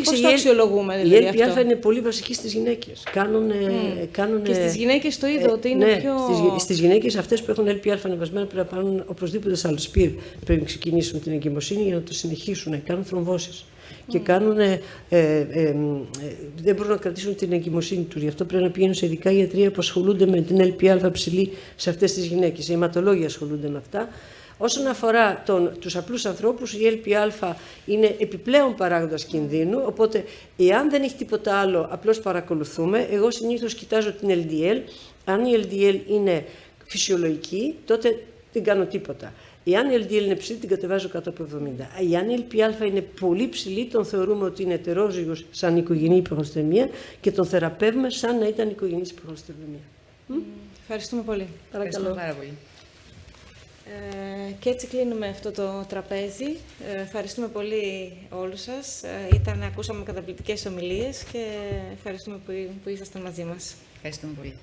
Πώς το αξιολογούμε δηλαδή αυτό? Η LPA είναι πολύ βασική στις γυναίκες. Και στις γυναίκες το είδα ότι είναι πιο... Στις γυναίκες αυτές που έχουν LPA ανεβασμένα πρέπει να πάρουν οπωσδήποτε σαλοσπίρ πριν ξεκινήσουν την εγκυμοσύνη για να το συνεχίσουν. Κάνουν θρομβώσεις και δεν μπορούν να κρατήσουν την εγκυμοσύνη τους. Γι' αυτό πρέπει να πηγαίνουν σε ειδικά ιατρεία που ασχολούνται με την LPA ψηλή σε αυτές τις γυναίκες. Οι αιματολόγοι ασχολούνται με αυτά. Όσον αφορά τους απλούς ανθρώπους, η LPA είναι επιπλέον παράγοντας κινδύνου, οπότε εάν δεν έχει τίποτα άλλο, απλώς παρακολουθούμε. Εγώ συνήθως κοιτάζω την LDL. Αν η LDL είναι φυσιολογική, τότε δεν κάνω τίποτα. Εάν η LDL είναι ψηλή, την κατεβάζω κάτω από 70. Εάν η LPA είναι πολύ ψηλή, τον θεωρούμε ότι είναι ετερόζυγος σαν οικογενή υποχολυστερεμία και τον θεραπεύουμε σαν να ήταν οικογενής υποχολυστερεμία. Ευχαριστούμε πολύ. Ευχαριστούμε πάρα πολύ. Και έτσι κλείνουμε αυτό το τραπέζι. Ευχαριστούμε πολύ όλους σας. Ακούσαμε καταπληκτικές ομιλίες και ευχαριστούμε που ήσασταν μαζί μας. Ευχαριστούμε πολύ.